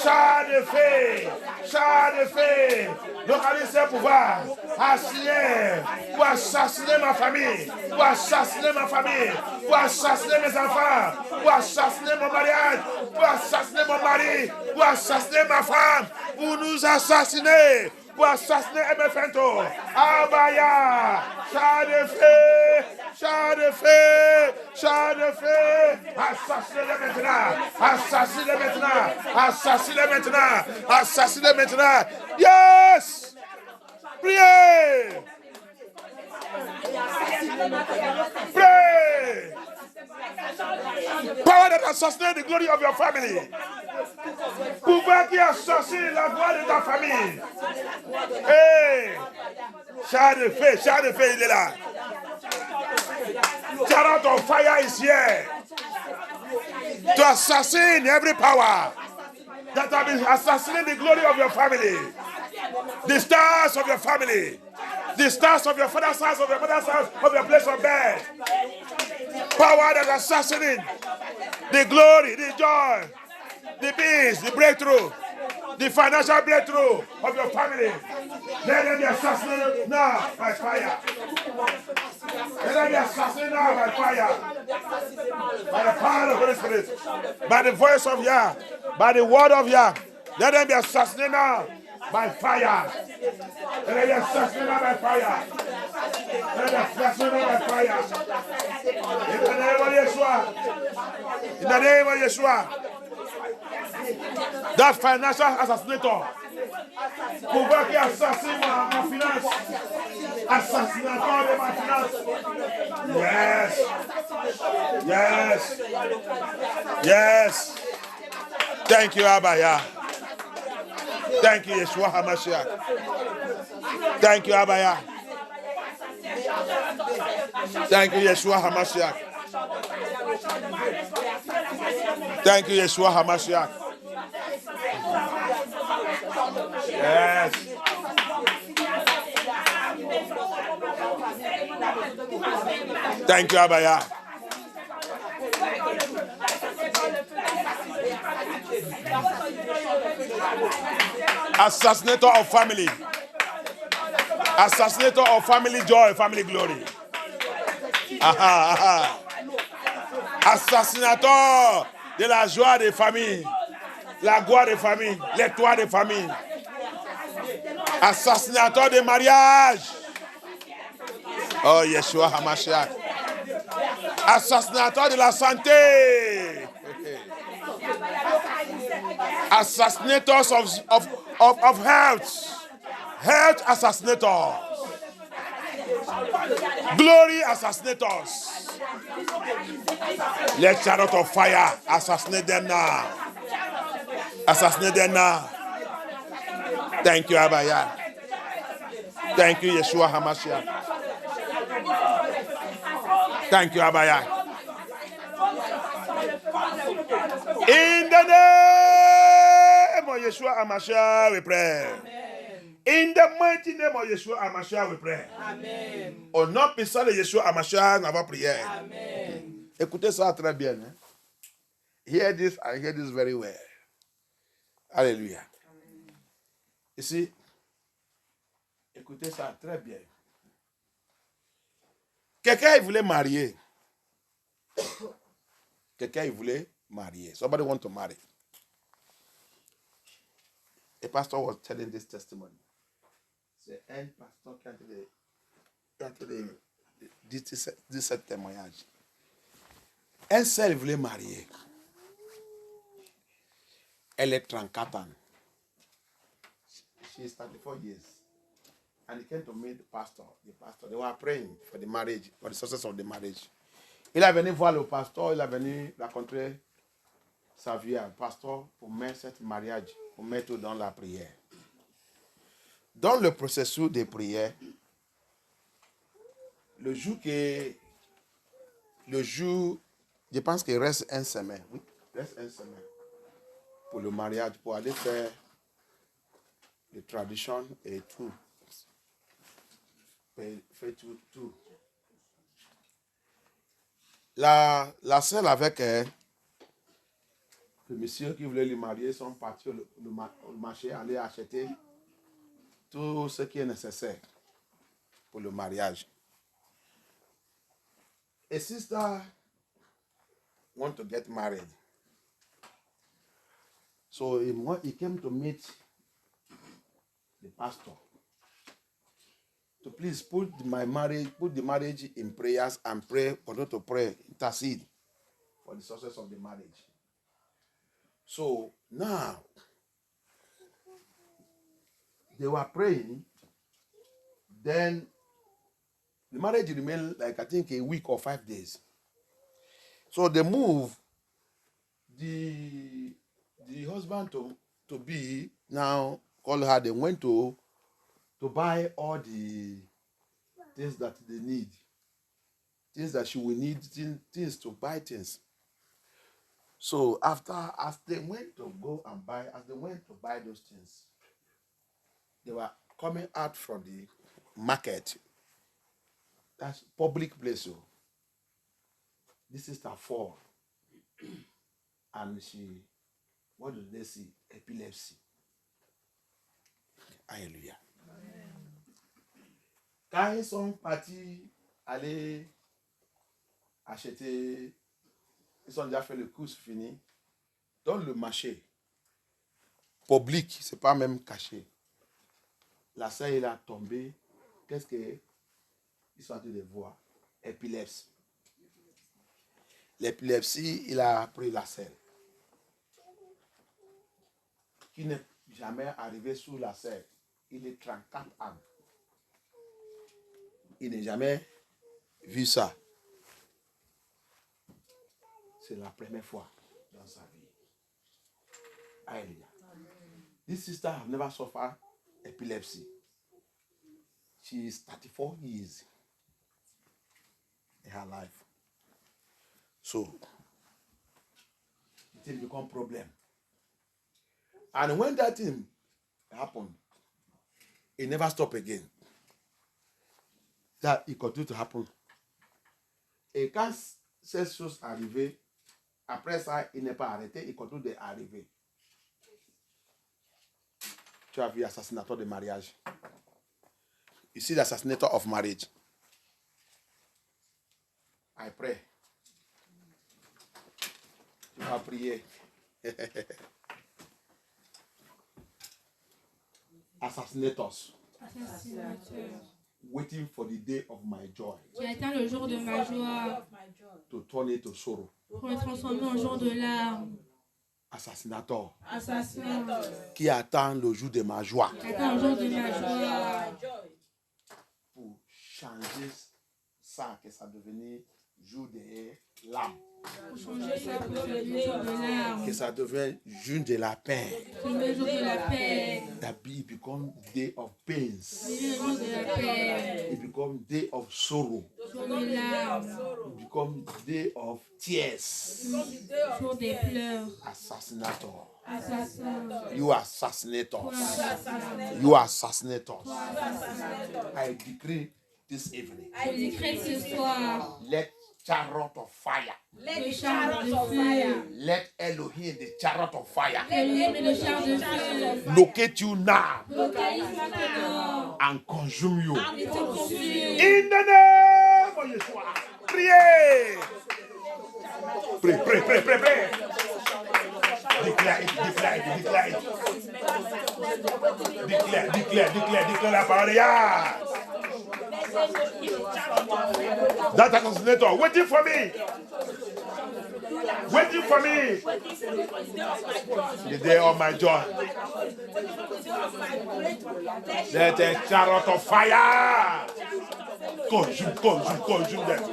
char de feu, localisez le pouvoir, pour assassiner ma famille, pour assassiner mes enfants, pour assassiner mon mariage, pour assassiner mon mari, pour assassiner ma femme, pour nous assassiner, pour assassiner MFNTO. Abaya, char de feu, assassinez maintenant. Yes! Priez! Pray! Power that assassinates the glory of your family. Pouvoir qui assassine la gloire de ta famille. Hey! Char de feu, il est là. Chariot of fire is here. To assassinate every power that have been assassinating the glory of your family. The stars of your family. The stars of your father's house, of your mother's house, of your place of birth. Power that assassinates the glory, the joy, the peace, the breakthrough, the financial breakthrough of your family. Let them be assassinated now by fire. Let them be assassinated now by fire. By the power of the Holy Spirit. By the voice of Yah. By the word of Yah. Let them be assassinated now by fire. Let them be assassinated now by fire. Let them be assassinated now by fire. In the name of Yeshua. In the name of Yeshua. That financial assassinator. Pouvoir qui assassine ma finance. Assassinateur de ma finance. Yes. Thank you, Abaya. Thank you, Yeshua HaMashiach. Thank you, Abaya. Thank you, Yeshua HaMashiach. Thank you, Yeshua HaMashiach. Yes. Thank you, Abaya. Assassinator of family. Assassinator of family joy, family glory. Assassinator de la joie des familles, la gloire des familles, l'étoile des familles. Assassinateur de mariage. Oh, Yeshua HaMashiach. Assassinateur de la santé. Assassinators of health. Health assassinators. Glory assassinators. Let chariot of fire assassinate them now. Assassinate them now. Thank you, Abaya. Thank you, Yeshua HaMashiach. Thank you, Abaya. In the name of Yeshua HaMashiach, we pray. In the mighty name of Yeshua HaMashiach, we pray. Amen. Au nom puissant de Yeshua HaMashiach, nous avons prié. Amen. Écoutez ça très bien. Hein? Hear this and hear this very well. Alléluia. Ici, écoutez ça très bien. Quelqu'un il voulait marier. quelqu'un il voulait marier. Somebody want to marry. A pastor was telling this testimony. C'est un pasteur qui a dit ce témoignage. Un seul voulait marier. Elle est 34 ans. She is 34 years. And he came to meet the pastor. They were praying for the marriage, for the success of the marriage. Il est venu voir le pasteur, il est venu rencontrer sa vie à pasteur pour mettre ce mariage, pour mettre dans la prière. Dans le processus de prière, le jour, je pense qu'il reste une semaine. Oui, il reste une semaine pour le mariage, pour aller faire les traditions et tout. Fait tout. La sœur avec elle, le monsieur qui voulait lui marier, sont partis au marché, aller acheter tout ce qui est nécessaire pour le mariage. A sister want to get married. So he came to meet the pastor to please put the marriage in prayers and pray, continue to pray, intercede for the success of the marriage. So now they were praying, then the marriage remained like I think a week or 5 days. So they moved the husband to be now call her. They went to buy all the things that they need, things that she will need, things to buy things. So as they went to buy those things, they were coming out from the market. That's public place. So this is her fall. And what do they see? Epilepsy. Hallelujah. Quand ils sont partis aller acheter, ils ont déjà fait le course fini, dans le marché public, c'est pas même caché. La sœur, elle a tombé. Qu'est-ce qu'ils sont en train de voir? Épilepsie. L'épilepsie, il a pris la selle. Qui n'est jamais arrivé sous la selle. Il est 34 ans. Il n'a jamais vu ça. C'est la première fois dans sa vie. Hallelujah. This sister have never suffered epilepsy. She is 34 years in her life. So, it will become a problem. And when that thing happened, it never stopped again. That it continued to happen. Et quand ces choses arrivaient, après ça, il n'est pas arrêté, il continue d'arriver. Tu as vu l'assassinateur de mariage. You see the assassinator of marriage. I pray. Tu vas prier. Assassinators. Waiting for the day of my joy. Qui atteint le jour de ma joie. To turn it to sorrow. Pour le transformer en jour de larmes. Assassinator. Assassinateur. Qui attend le jour de ma joie. Qui attend le jour de ma joie. Pour changer ça, que ça devenait jour de larmes. Pour changer ça pour devenir jour de larmes. Que ça devienne jour de la paix. Le jour de la paix. That it become day of pains. Le jour de la paix. It become day of sorrow. Jour de larmes. It become day of tears. Jour des pleurs. Assassinator. Assassin. You assassinators. You assassinators. I decree this evening. Je décrète ce soir. Let chariot of fire. Le char de feu. Let Elohim, the chariot of fire, Le char de feu. locate you now Localise maintenant. and consume you. Et te consume. In the name of Yeshua. Priez. Pray, pray, pray, pray, pray. Declare it, declare it, declare it. Declare la parole. Yeah. That assassinator waiting for me. Waiting for me. The day of my joy. Let a chariot of fire consume them.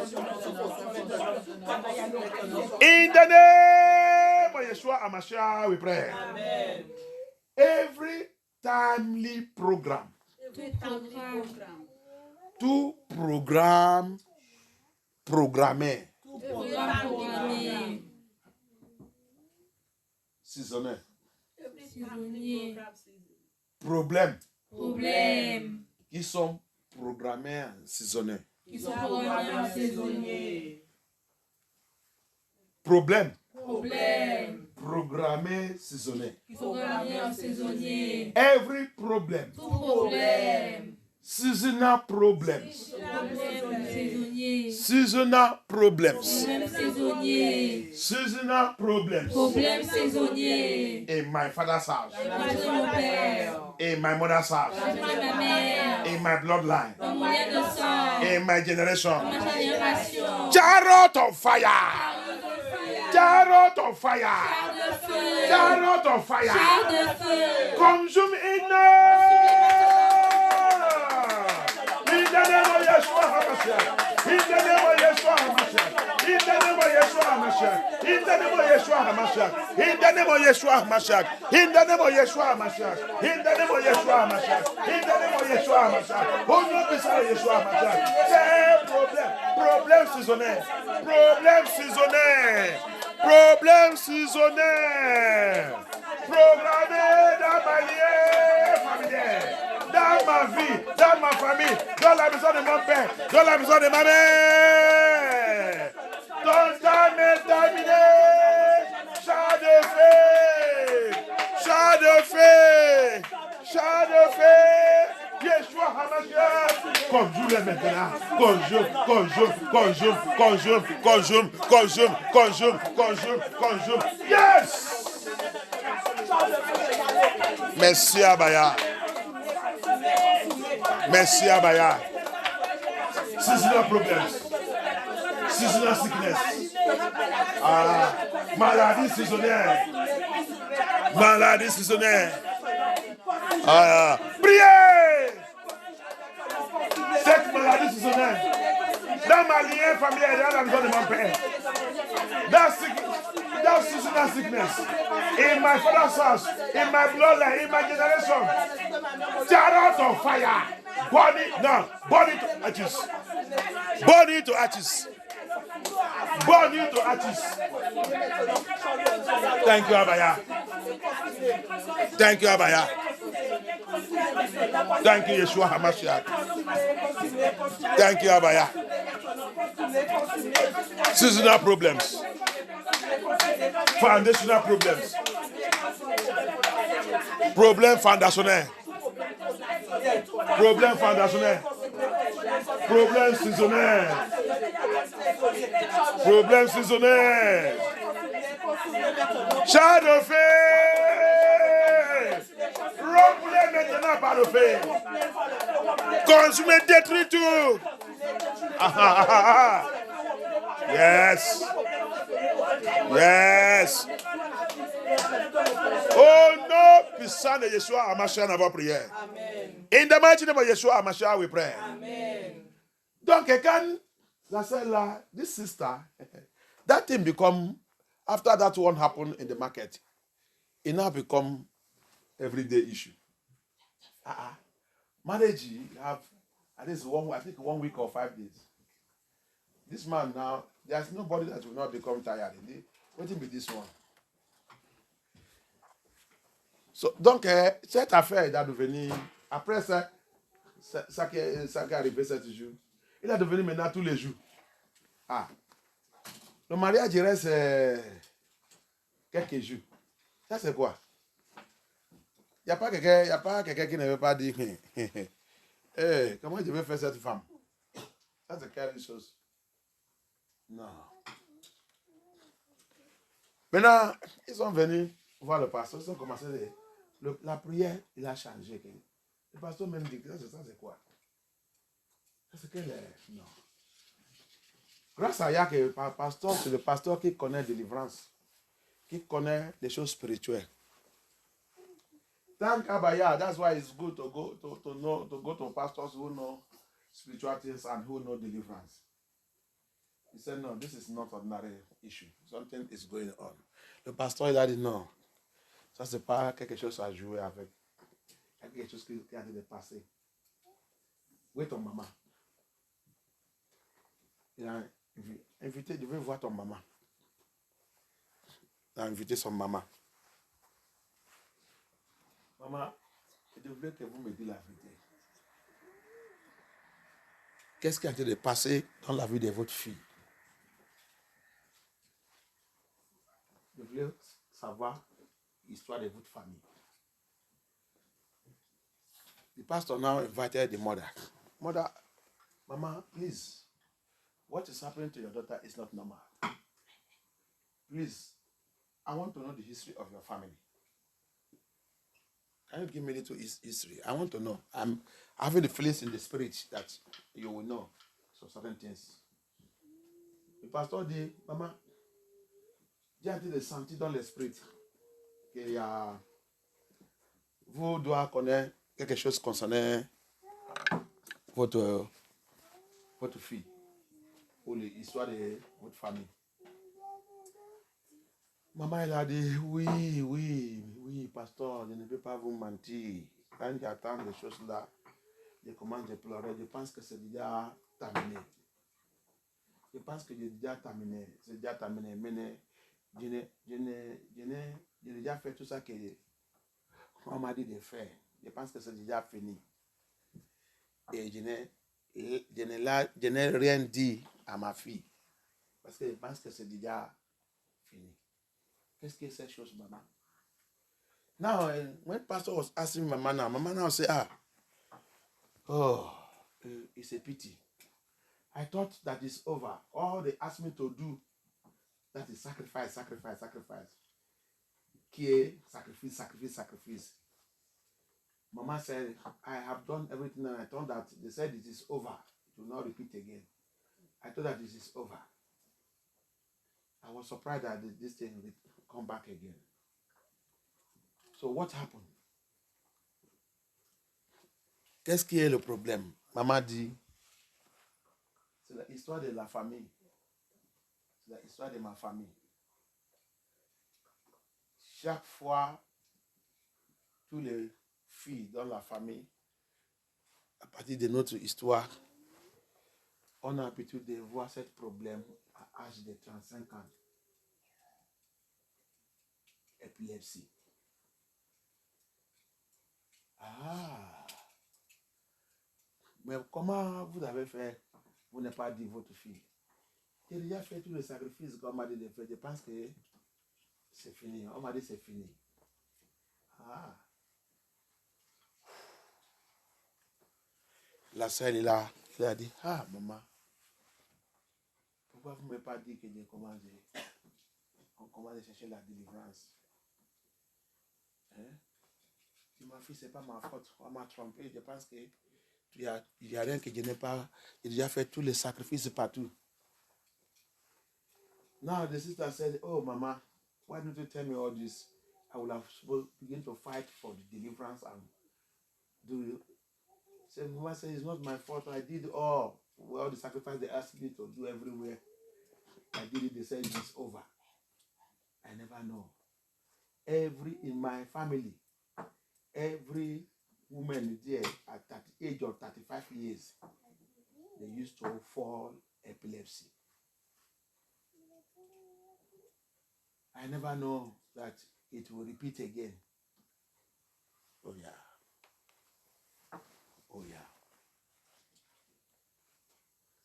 In the name of Yeshua HaMashiach, we pray. Amen. Every timely program. Tout programme programmé. Saisonnier. Problème. Qui sont programmés saisonniers. Problème. Programmé saisonnier. Every problem. Seasonal problems. Seasonal problems. Seasonal problems. In my father's house. In my mother's house. In my bloodline. In my generation. Chariot of fire. Chariot of fire. Chariot of fire. Consume in the name of Yeshua HaMashiach. In the name of Yeshua HaMashiach. In the name of Yeshua HaMashiach. In the name of Yeshua HaMashiach. In the name of Yeshua HaMashiach. In the name of Yeshua HaMashiach. In the name of Yeshua HaMashiach. In the name of Yeshua HaMashiach. Oh non, beside Yeshua HaMashiach. C'est problème saisonnier. Problème saisonnier. Problème saisonnier. Programmé dans ma vie familiale. Dans ma vie, dans ma famille, dans la maison de mon père, dans la maison de ma mère. Ton temps est terminé. Chant de feu. Chant de feu. Chant de feu. Yeshua HaMashiach. Conjure maintenant. Conjure. Yes. Merci Abaya. Merci Abaya. Seasonal problems. Seasonal sickness. Maladie saisonnière. Maladie saisonnière. Priez. Cette maladie saisonnière. Dans ma lignée familiale, dans la maison de mon père. That seasonal sickness. In my father's house. In my bloodline. In my generation. Chariot of fire. Burn it to ashes. Burn it to ashes. Burn it to ashes. Thank you, Abaya. Thank you, Abaya. Thank you, Yeshua HaMashiach. Thank you, Abaya. Seasonal problems. Foundational problems. Problème fondationnel. Problème fondationnel. Problème saisonnier. Problème saisonnier. Chant de feu. Rompez maintenant par le feu. Consumez, détruis tout. Yes. Yes. Oh non, puissant de Yeshua HaMashiach, notre prière. In the mighty name of Yeshua HaMashiach, we pray. Amen. Donc, quand la sœur là, this sister, that thing become, after that one happened in the market, it now become everyday issue. Marriage, you have at least 1 week or 5 days. This man now, there's nobody that will not become tired. What will be this one? So, donc, cette affaire est devenue, après ça qui est arrivé 7 jours, il est devenu maintenant tous les jours. Le mariage reste quelques jours. Ça, c'est quoi? Il n'y a pas quelqu'un qui ne veut pas dire, comment je vais faire cette femme? Ça, c'est quelque chose. Non. Maintenant, ils sont venus voir le pasteur. Ils ont commencé la prière, il a changé. Le pasteur même dit que ça c'est quoi? Ça c'est quel est? Non. Grâce à Yah, le pasteur, c'est le pasteur qui connaît délivrance, qui connaît les choses spirituelles. Thank Abaya. That's why it's good to go to pastors who know spiritual things and who know deliverance. He said, no, this is not ordinary issue. Something is going on. Le pasteur, il a dit non. Ça, c'est pas quelque chose à jouer avec. Il y a quelque chose qui a été passé. Où est ton maman? Il a invité, je veux voir ton maman. Il a invité son maman. Maman, je voulais que vous me dites la vérité. Qu'est-ce qui a été passé dans la vie de votre fille? Je voulais savoir l'histoire de votre famille. The pastor now invited the mother. Mother, Mama, please, what is happening to your daughter is not normal. Please, I want to know the history of your family. Can you give me a little history? I want to know. I'm having the feelings in the spirit that you will know some certain things. Le pasteur dit, Maman, j'ai été senti dans l'esprit qu'il y a... Vous doit connaître quelque chose concernant votre fille ou l'histoire de votre famille. Maman, elle a dit, oui, pasteur, je ne peux pas vous mentir. Quand j'attends des choses là, je commence à pleurer. Je pense que c'est déjà terminé. Je pense que j'ai déjà terminé. C'est déjà terminé. Mais j'ai déjà fait tout ça qu'on m'a dit de faire. Je pense que c'est déjà fini. Et je n'ai rien dit à ma fille. Parce que je pense que c'est déjà fini. Qu'est-ce que c'est cette chose, maman? Now, when pastor was asking Mama now say, it's a pity. I thought that it's over. All they asked me to do, that is sacrifice. Sacrifice. Mama said, I have done everything and I thought that they said it is over. It will not repeat again. I thought that this is over. I was surprised that this thing will come back again. So what happened? Qu'est-ce qui est le problème? Maman dit, c'est l'histoire de la famille. C'est l'histoire de ma famille. Chaque fois, tous les filles dans la famille, à partir de notre histoire, on a l'habitude de voir ce problème à l'âge de 35 ans. Épilepsie. Mais comment vous avez fait? Vous n'avez pas dit votre fille. J'ai déjà fait tous les sacrifices qu'on m'a dit de faire. Je pense que c'est fini. On m'a dit c'est fini. La sœur est là. Elle a dit, maman, pourquoi vous ne m'avez pas dit que on commence à chercher la délivrance? Ma fille, ce n'est pas ma faute. On m'a trompé. Je pense qu'il n'y a rien que je n'ai pas. J'ai déjà fait tous les sacrifices partout. Now the sister said, oh, Mama, why don't you tell me all this? I will have begin to fight for the deliverance and do you? So Mama said, it's not my fault. I did all the sacrifice they asked me to do everywhere. I did it. They said it's over. I never know. In my family, every woman there at the age of 35 years, they used to fall epilepsy. I never know that it will repeat again. Oh yeah.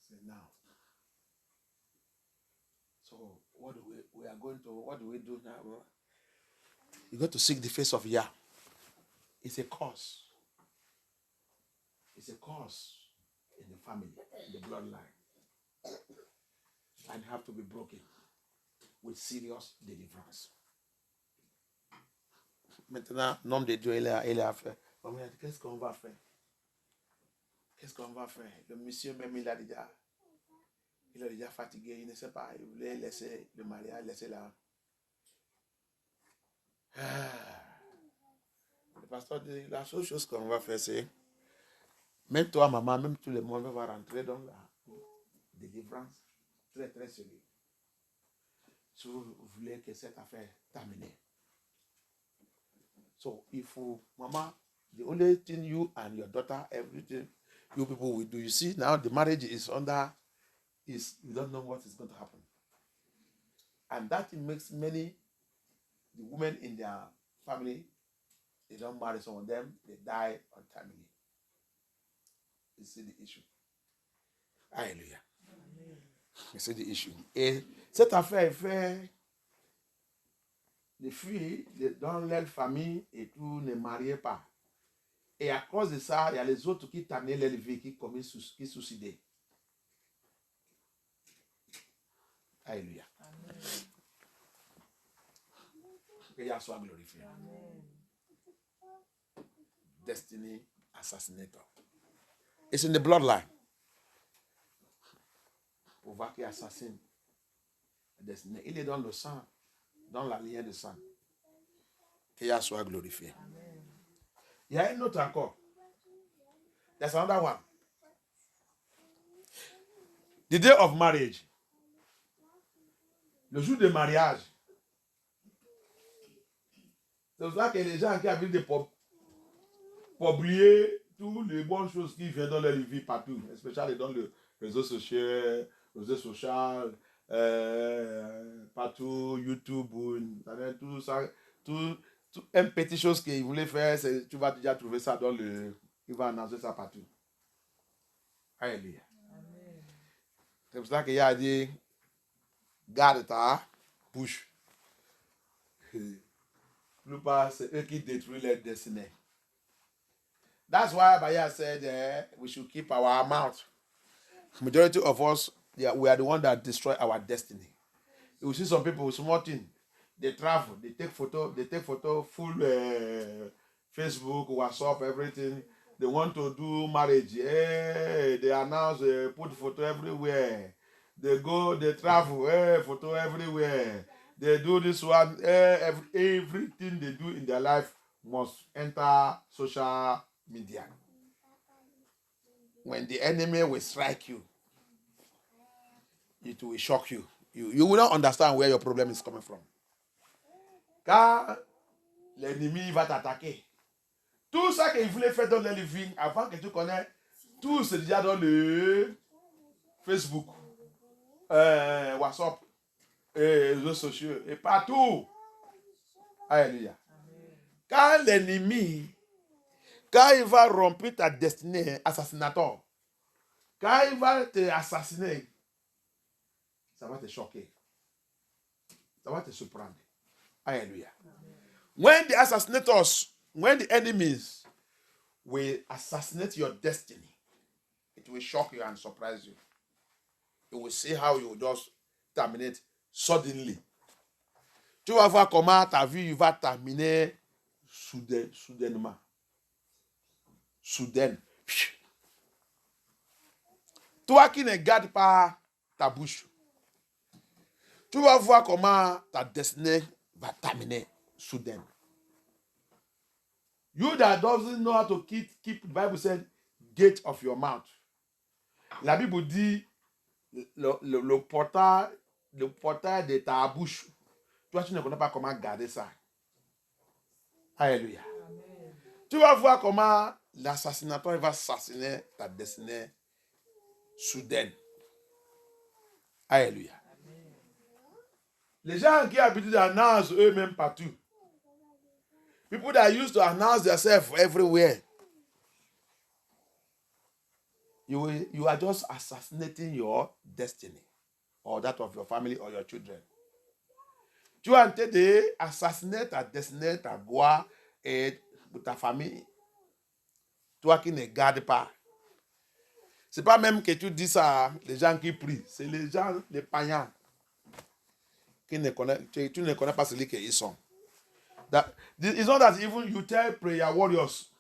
So now. So what do we do now? You got to seek the face of Yah. It's a curse. It's a curse in the family, in the bloodline. And have to be broken. with serious deliverance. Maintenant, l'homme de Dieu, il a fait. Qu'est-ce qu'on va faire? Qu'est-ce qu'on va faire? Le monsieur même, il est déjà fatigué, il ne sait pas, il voulait laisser le mariage, laisser la... Le pasteur dit, la seule chose qu'on va faire, c'est, même toi, maman, même tout le monde va rentrer dans la délivrance très, très sérieux. Si vous voulez que cette affaire termine. So, if you, mama, the only thing you and your daughter, everything you people will do, you see, now the marriage is under, you don't know what is going to happen. And that makes many, the women in their family, they don't marry some of them, they die untimely. You see the issue. Hallelujah. You see the issue. Et cette affaire fait les filles dans leur famille et tout ne mariaient pas. Et à cause de ça, il y a les autres qui terminaient leur vie, qui suicidaient. Alléluia. Que Yahweh soit glorifié. Destiny assassinator. It's in the bloodline. Pour voir qu'il assassine. Destiny. Il est dans le sang, dans la lignée de sang. Que Yahweh soit glorifié. Amen. Il y a un autre encore. There's another one. The day of marriage. Le jour de mariage. C'est pour ça que les gens qui habitent de oublier toutes les bonnes choses qui viennent dans leur vie partout, especially dans le réseau social, partout, YouTube, tout ça, tout une petite chose qu'il voulait faire, tu vas déjà trouver ça dans le... Il va annoncer ça partout. Alléluia. C'est pour ça qu'il a dit, garde ta bouche. Plus pas, c'est eux qui détruisent leur destinée. That's why Baya said we should keep our mouth. Majority of us, we are the one that destroy our destiny. You see some people with small thing, they travel, they take photo, full Facebook, WhatsApp, everything. They want to do marriage. They announce, put photo everywhere. They go, they travel, photo everywhere. They do this one, everything they do in their life must enter social media. When the enemy will strike you, it will shock you. You will not understand where your problem is coming from. Car l'ennemi va t'attaquer. Tout ça qu'il voulait faire dans le living, avant que tu connais, tout c'est déjà dans le Facebook, WhatsApp, et réseaux sociaux, et partout. Alléluia. Quand l'ennemi, quand il va rompre ta destinée assassinatoire, quand il va te assassiner, ça va te choquer. Ça va te surprendre. Alléluia. When the assassinators, when the enemies will assassinate your destiny, it will shock you and surprise you. You will see how you will just terminate suddenly. Tu vas voir comment ta vie va terminer soudainement. Soudain. Toi qui ne gardes pas ta bouche, tu vas voir comment ta destinée va terminer soudain. You that doesn't know how to keep, the Bible said, gate of your mouth. La Bible dit le portail de ta bouche. Toi, tu ne connais pas comment garder ça. Alléluia. Amen. Tu vas voir comment l'assassinatoire va assassiner ta destinée soudaine. Alléluia. Amen. Les gens qui habitent annoncent eux-mêmes partout. People that used to announce themselves everywhere. You are just assassinating your destiny or that of your family or your children. Tu es en train d'assassiner ta destinée, ta gloire et ta famille. Toi qui ne gardes pas. Ce n'est pas même que tu dis ça, les gens qui prient. C'est les gens, les païens, tu ne connais pas celui qu'ils sont. It's not that even you tell prayer warriors,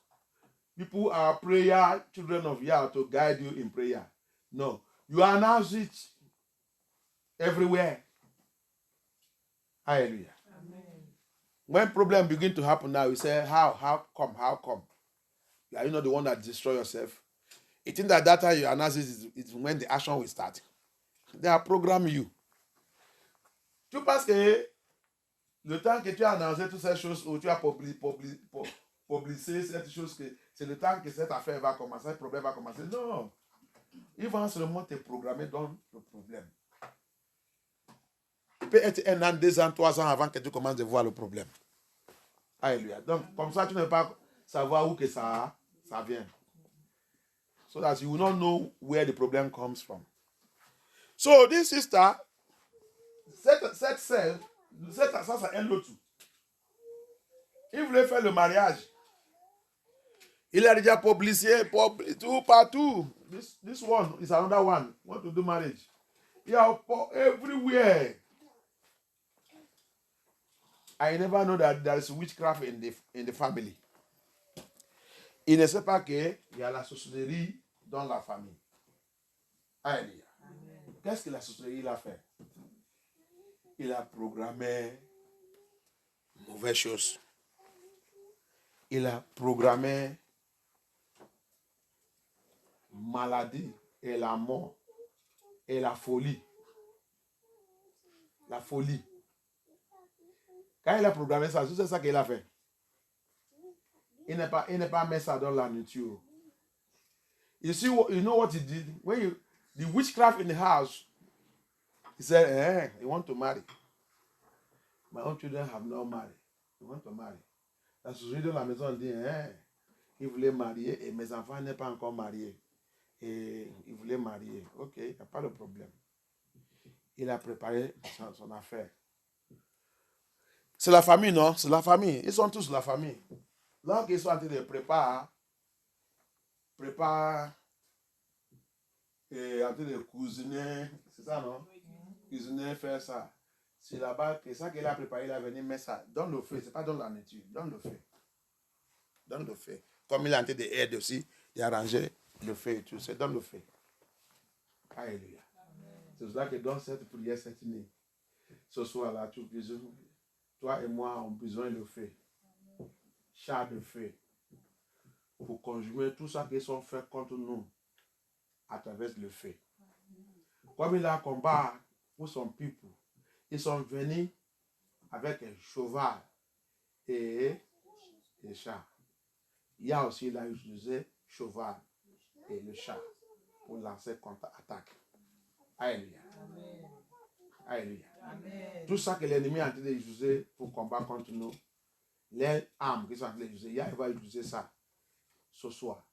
people are prayer children of Yah to guide you in prayer. No, you announce it everywhere. Hallelujah. Amen. When problems begin to happen now, you say, how come? Are you not the one that destroy yourself? You think that time you announce it is when the action will start. They are programming you. Tu penses que le temps que tu as annoncé toutes ces choses ou tu as publié cette chose, c'est le temps que cette affaire va commencer, ce problème va commencer. Non. Ils vont seulement te programmer dans le problème. Il peut être 1 an, 2 ans, 3 ans avant que tu commences à voir le problème. Alléluia. Donc, comme ça, tu ne peux pas savoir où que ça vient. So that you will not know where the problem comes from. So, this sister, cette sœur, ça c'est un autre. Il voulait faire le mariage. Il a déjà publié tout partout. This one is another one. Want to do marriage. Yeah, everywhere. I never know that there is witchcraft in the family. Il ne sait pas qu'il y a la sorcellerie dans la famille. Alléluia. Qu'est-ce que la sorcellerie a fait? Il a programmé mauvaises choses. Il a programmé maladie et la mort et la folie. La folie. Quand il a programmé ça, c'est ça qu'il a fait. Il n'est pas mis ça dans la nature. You know what he did? The witchcraft in the house, he said, he want to marry. My own children have not married. They want to marry. La société de la maison dit, il voulait marier et mes enfants n'est pas encore mariés. Et il voulait marier. Ok, il n'y a pas de problème. Il a préparé son affaire. C'est la famille, non? C'est la famille. Ils sont tous la famille. Donc, ils sont en train de préparer, et en train de cuisiner. C'est ça, non? Cuisiner, faire ça. C'est là-bas que ça qu'il a préparé, il a venu mettre ça dans le feu. Ce n'est pas dans la nature, dans le feu. Dans le feu. Comme il a en train d'aider aussi, d'arranger le feu et tout. C'est dans le feu. Alléluia. C'est pour ça que dans cette prière, cette nuit, ce soir-là, toi et moi, on a besoin de feu. Char de feu. Pour conjurer tout ça qui sont faits contre nous à travers le feu. Comme il a combat pour son peuple, ils sont venus avec un cheval et un chat. Il y a aussi, il a utilisé cheval et le chat pour lancer contre-attaque. Alléluia. Alléluia. Tout ça que l'ennemi a en train d'utiliser pour combattre contre nous, les armes qui sont en train d'utiliser, il va utiliser ça ce soir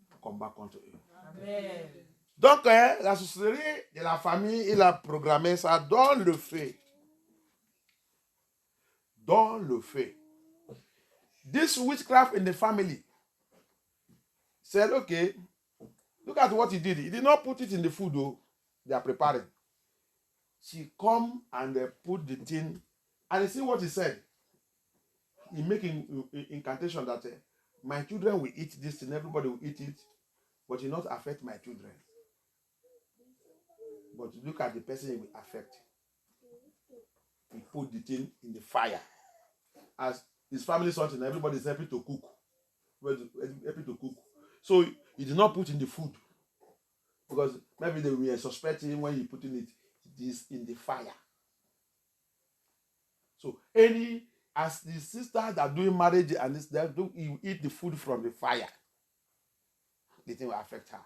pour combattre contre eux. Amen. Donc, la sorcellerie de la famille, il a programmé ça dans le feu. Dans le feu. This witchcraft in the family said, okay, look at what he did. He did not put it in the food, though. They are preparing. She come and put the thing, and you see what he said. He making incantation that my children will eat this thing, everybody will eat it, but it will not affect my children. But look at the person it will affect. He put the thing in the fire. As his family something, everybody is happy to cook. Happy to cook. So he did not put in the food. Because maybe they were suspecting when he putting it is in the fire. So as the sisters that are doing marriage and this, they eat the food from the fire, the thing will affect her.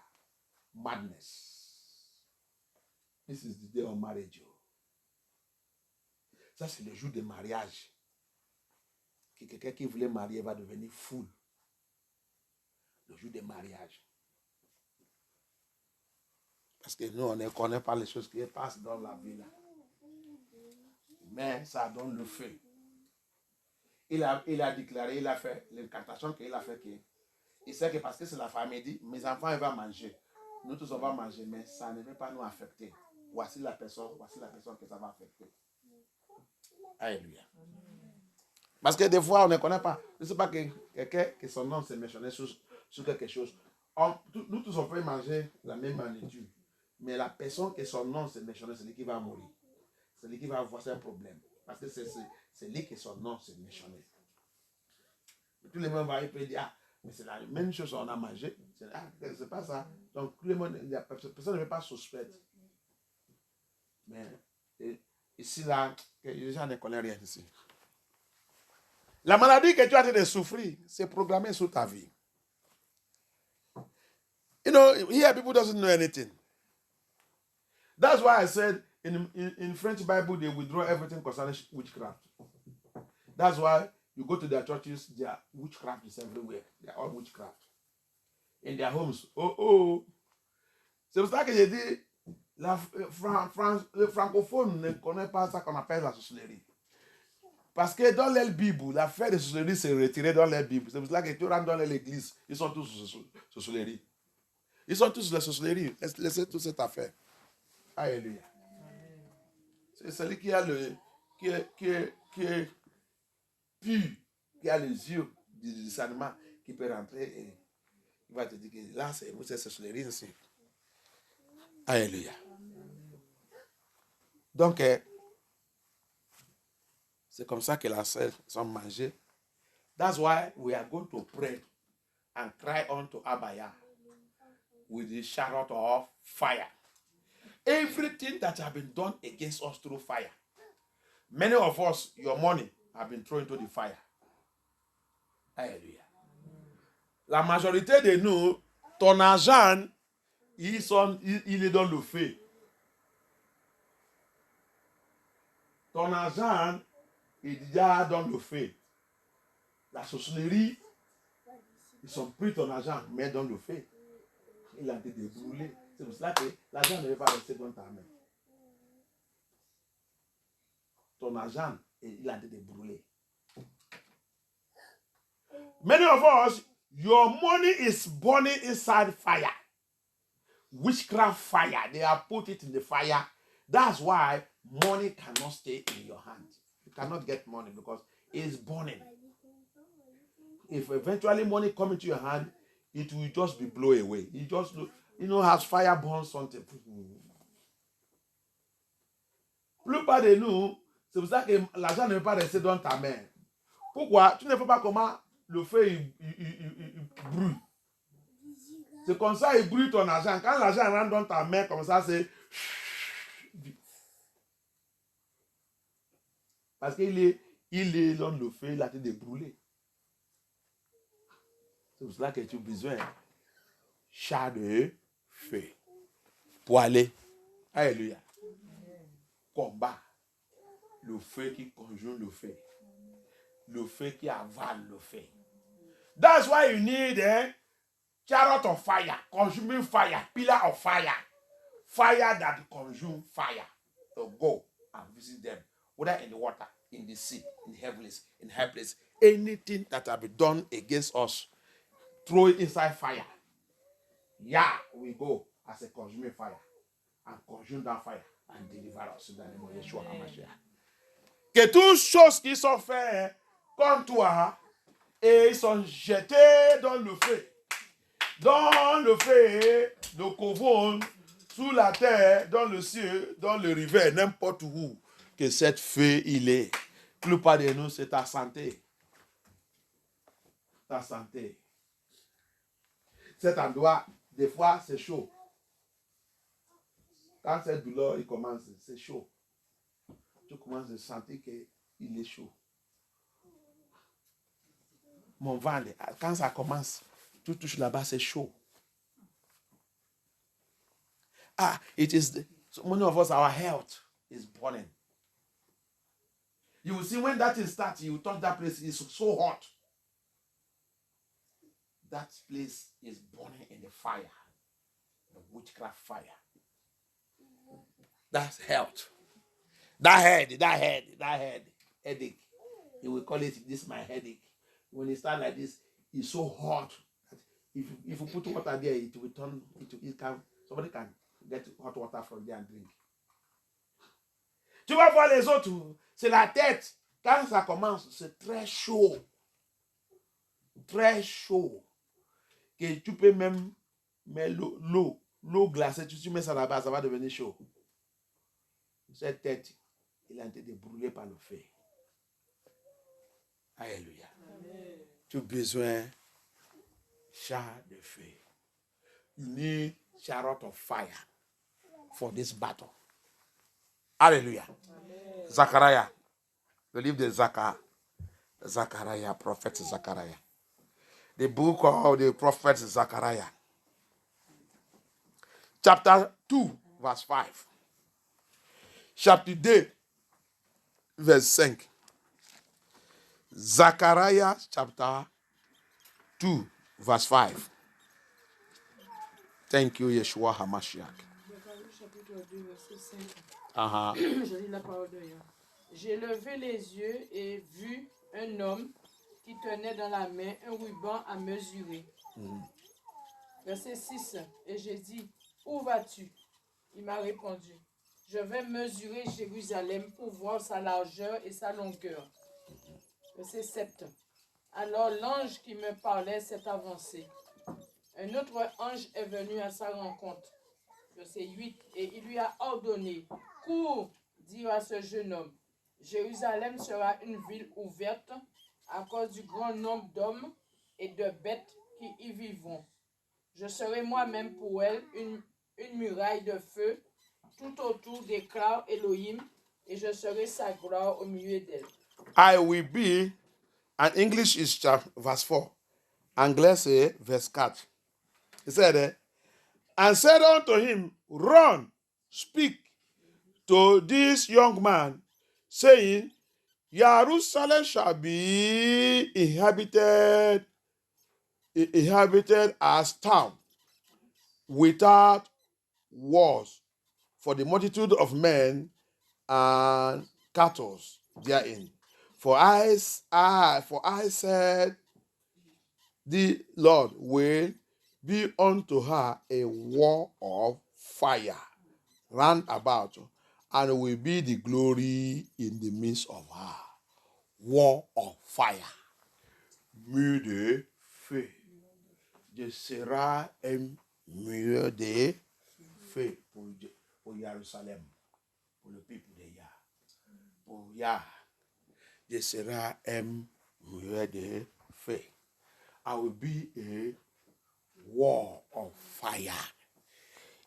Madness. This is the day of marriage. Ça, c'est le jour de mariage. Que quelqu'un qui voulait marier va devenir fou. Le jour de mariage. Parce que nous, on ne connaît pas les choses qui passent dans la vie là. Mais ça donne le feu. Il a déclaré, il a fait l'incantation qu'il a fait. Il sait que parce que c'est la famille, il dit, mes enfants, ils vont manger. Nous tous, on va manger, mais ça ne va pas nous affecter. Voici la personne que ça va affecter. Alléluia. Parce que des fois, on ne connaît pas. Je ne sais pas que quelqu'un que son nom s'est mentionné sur quelque chose. Nous tous, on peut manger la même nourriture. Mais la personne que son nom s'est mentionné, c'est lui qui va mourir. C'est lui qui va avoir un problème. Parce que c'est lui que son nom s'est mentionné. Tout le monde va dire, ah, mais c'est la même chose qu'on a mangé. C'est pas ça. Donc, tout le monde, personne ne veut pas suspecter. Mais ici, là, les gens ne connaissent rien ici. La maladie que tu as en train de souffrir, c'est programmé sur ta vie. You know, here people doesn't know anything. That's why I said in French Bible, they withdraw everything concerning witchcraft. That's why you go to their churches, their witchcraft is everywhere. They are all witchcraft. In their homes. Oh. C'est pour ça que j'ai dit, le francophone ne connaît pas ça qu'on appelle la sorcellerie. Parce que dans leur Bible, l'affaire de sorcellerie s'est retirée dans leur Bible. C'est pour ça que tu rentres dans l'église, ils sont tous sorcellerie. Ils sont tous la sorcellerie. Laissez toute cette affaire. Alléluia. C'est celui qui a qui est pur, qui a les yeux du discernement, qui peut rentrer et il va te dire que là, c'est sorcellerie aussi. Alléluia. Donc, c'est comme ça que la sœur sont mangées. That's why we are going to pray and cry unto Abaya with the chariot of fire. Everything that has been done against us through fire. Many of us, your money have been thrown into the fire. Alléluia. La majorité de nous, ton argent, il est dans le feu. Ton argent est déjà dans le feu. La sorcellerie, ils ont pris ton argent, mais dans le feu. Il a été débrûlé. C'est pour cela que l'argent ne va pas rester dans ta main. Ton argent, il a été débrûlé. Many of us, your money is burning inside fire. Witchcraft fire. They have put it in the fire. That's why money cannot stay in your hand. You cannot get money because it's burning. If eventually money comes into your hand, it will just be blown away. It just, as fire burns something. Plupart de nous, c'est pour ça que l'argent ne peut pas rester dans ta main. Pourquoi? Tu ne sais pas comment le feu il brûle. C'est comme ça il brûle ton argent. Quand l'argent rentre dans ta main comme ça, c'est... Parce qu'il est dans le feu, il a été débrûlé. C'est pour cela que tu as besoin char de feu pour aller. Alléluia. Combat. Le feu qui conjoint le feu. Le feu qui avale le feu. That's why you need a chariot of fire, consuming fire, pillar of fire. Fire that consumes fire. So go and visit them. Whether in the water, in the sea, in the heavens, in high place. Anything that have been done against us, throw it inside fire. Yeah, we go as a consuming fire. And consume that fire and deliver us in the name of Yeshua HaMashiach. Que toutes choses qui sont faites comme toi, et ils sont jetés dans le feu. Dans le feu, le covon, sous la terre, dans le ciel, dans le rivière, n'importe où que cette feu il est. La plupart de nous, c'est ta santé. Ta santé. Cet endroit, des fois, c'est chaud. Quand cette douleur il commence, c'est chaud. Tu commences à sentir qu'il est chaud. Mon ventre, quand ça commence, tu touches là-bas, c'est chaud. It is many of us, our health is burning. You will see when that is starting, you touch that place, it's so hot. That place is burning in the fire, the witchcraft fire. That's health. That headache. He will call it, this is my headache. When it starts like this, it's so hot that if you put water there, it will turn, somebody can get hot water from there and drink. Tu vas voir les autres, c'est la tête. Quand ça commence, c'est très chaud. Très chaud. Que tu peux même mettre l'eau glacée, tu mets ça là-bas, ça va devenir chaud. Cette tête, il a été brûlé par le feu. Alléluia. Tu as besoin char de feu. You need chariot of fire for this battle. Alléluia. Zachariah. Le livre de Zachariah, prophète Zachariah. The book of the prophet Zachariah. Chapter 2, verse 5. Chapitre 2, verse 5. Zachariah, chapter 2, verse 5. Thank you, Yeshua HaMashiach. Chapitre 2, verset 5. Uh-huh. Je lis la parole de Dieu. J'ai levé les yeux et vu un homme qui tenait dans la main un ruban à mesurer. Verset 6. Et j'ai dit, où vas-tu? Il m'a répondu, je vais mesurer Jérusalem pour voir sa largeur et sa longueur. Verset 7. Alors l'ange qui me parlait s'est avancé. Un autre ange est venu à sa rencontre. Verset 8. Et il lui a ordonné, cours, dire à ce jeune homme, Jérusalem sera une ville ouverte à cause du grand nombre d'hommes et de bêtes qui y vivront. Je serai moi-même pour elle une muraille de feu tout autour, déclare Elohim, et je serai sa gloire au milieu d'elle. I will be, and English is verse 4. Anglais c'est verse 4. He said, and said unto him, run, speak to this young man, saying, Jerusalem shall be inhabited as town without walls, for the multitude of men and cattle therein. For I said, the Lord will be unto her a wall of fire round about, and will be the glory in the midst of her. Wall of fire. Mur de feu. Je serai un mur de feu pour Jérusalem, pour le peuple de Yah. Pour Yah, je serai un mur de feu. I will be a wall of fire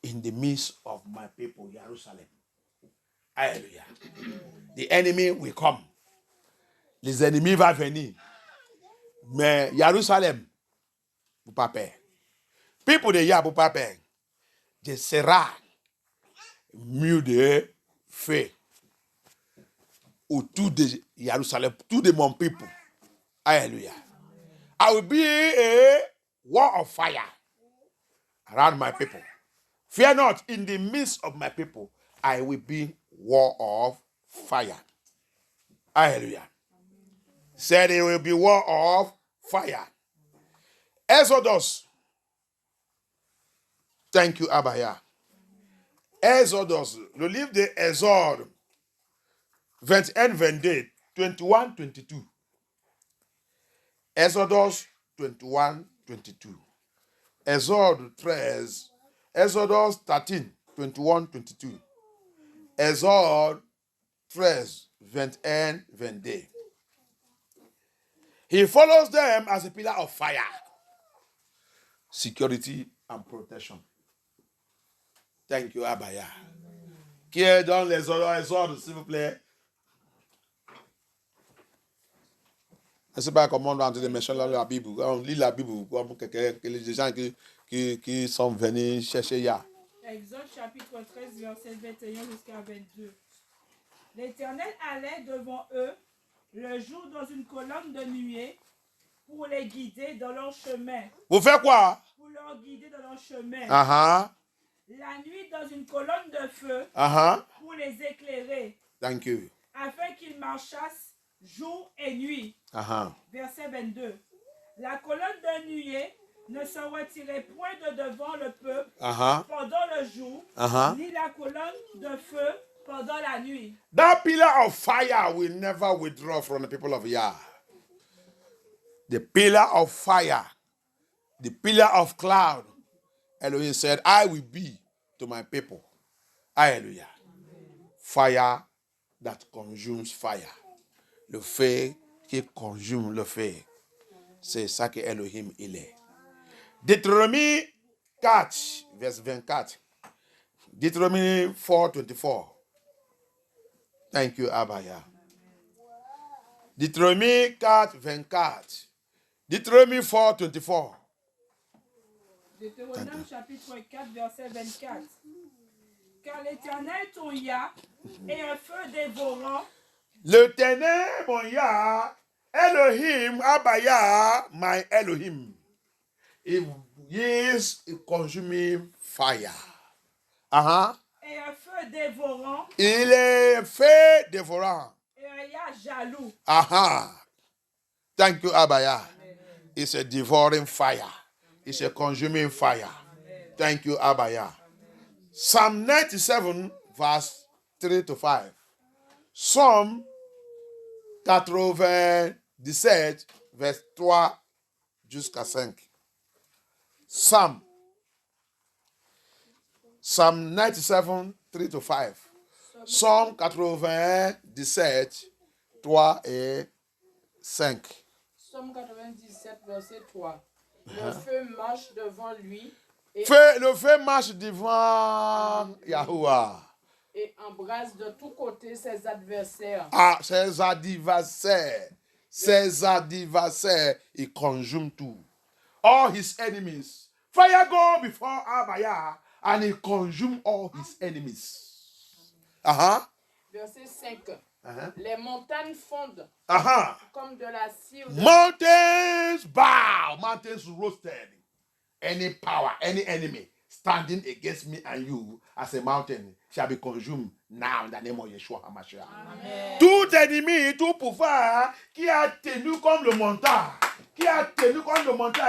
in the midst of my people, Jerusalem. Hallelujah. The enemy will come. Les ennemis vont venir. Mais Jérusalem, vous pas peur. People de Yah, vous pas peur. Je serai mur de feu autour de Jérusalem, tout de mon people. Hallelujah. I will be a wall of fire around my people. Fear not, in the midst of my people, I will be wall of fire. Hallelujah. Said it will be wall of fire. Exodus. Thank you, Abaya. Exodus, le livre de Exode 21-22, 21-22. Exodus 21-22. Exode 13. Exodus 13, 21-22. Exode 13, 21-22. He follows them as a pillar of fire. Security and protection. Thank you, Abaya. Qui est dans les Exodes, s'il vous plaît? Je ne sais pas comment on doit entrer des méchants dans la Bible. On lit la Bible comme les gens qui sont venus chercher Yah. Exode chapitre 13, verset 21 jusqu'à 22. L'Éternel allait devant eux le jour dans une colonne de nuée pour les guider dans leur chemin. Vous faites quoi? Pour leur guider dans leur chemin. Uh-huh. La nuit dans une colonne de feu Uh-huh. pour les éclairer. Thank you. Afin qu'ils marchassent jour et nuit. Uh-huh. Verset 22. La colonne de nuée ne se retirait point de devant le peuple Uh-huh. pendant le jour, Uh-huh. ni la colonne de feu pendant la nuit. That pillar of fire will never withdraw from the people of Yah. The pillar of fire, the pillar of cloud, Elohim said, I will be to my people. Hallelujah. Fire that consumes fire. Le feu qui consume le feu. C'est ça que Elohim il est. Deutéronomie 4, verset 24. Deutéronomie 4, 24. Thank you, Abaya. Deutéronomie 4, 24. Deutéronomie 4, 24. Deutéronome chapitre 4, verset 24. Car l'Éternel, ton Yah, est un feu dévorant. Le ténèbre, mon Yah, Elohim, Abaya, my Elohim. He is a consuming fire. Et un feu dévorant. Il est feu dévorant. Et un Yah jaloux. Thank you, Abaya. It's a devouring fire. It's a consuming fire. Thank you, Abaya. Psalm 97, verse 3 to 5. Psalm 97, verse 3 jusqu'à 5. Psalm 97, 3 to 5. Psalm 97, 3 et 5. Psaume 97, verset 3. Le feu marche devant lui Le feu marche devant Yahuwah. et embrase de tous côtés ses adversaires. Ses adversaires, il consume tout. All his enemies. Fire go before Abaya and he consume all his enemies. Verset 5. Les montagnes fondent comme de la cire. Mountains bow, mountains roasted. Any power, any enemy standing against me and you as a mountain shall be consumed now in the name of Yeshua HaMashiach. Tout ennemi, tout pouvoir qui a tenu comme le montant,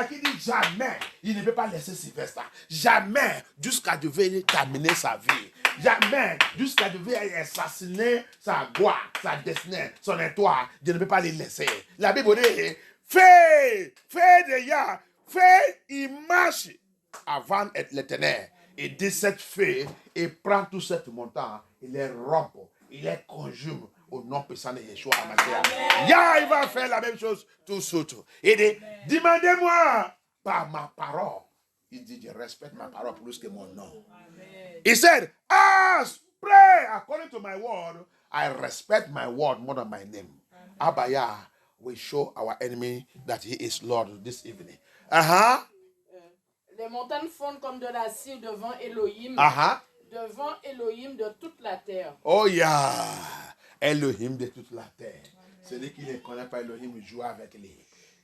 qui dit jamais, il ne peut pas laisser Sylvestre. Jamais, jusqu'à devoir terminer sa vie. Jamais, jusqu'à devoir assassiner sa gloire, sa destinée, son étoile. Je ne peux pas les laisser. La Bible dit, fais de Yah, il marche avant l'Éternel. Et de cette fée, il prend tout cet montant, il les rompt, il les conjume au nom puissant de Yeshua HaMashiach. Yah, il va faire la même chose tout surtout. Il dit, demandez-moi par ma parole. Il dit, je respecte ma parole plus que mon nom. He said, ask, pray according to my word. I respect my word more than my name. Abaya will show our enemy that he is Lord this evening. Les montagnes fondent comme de la cire devant Elohim. Devant Elohim de toute la terre. Oh yeah. Elohim de toute la terre. Celui qui ne connaît pas Elohim, il joue avec lui.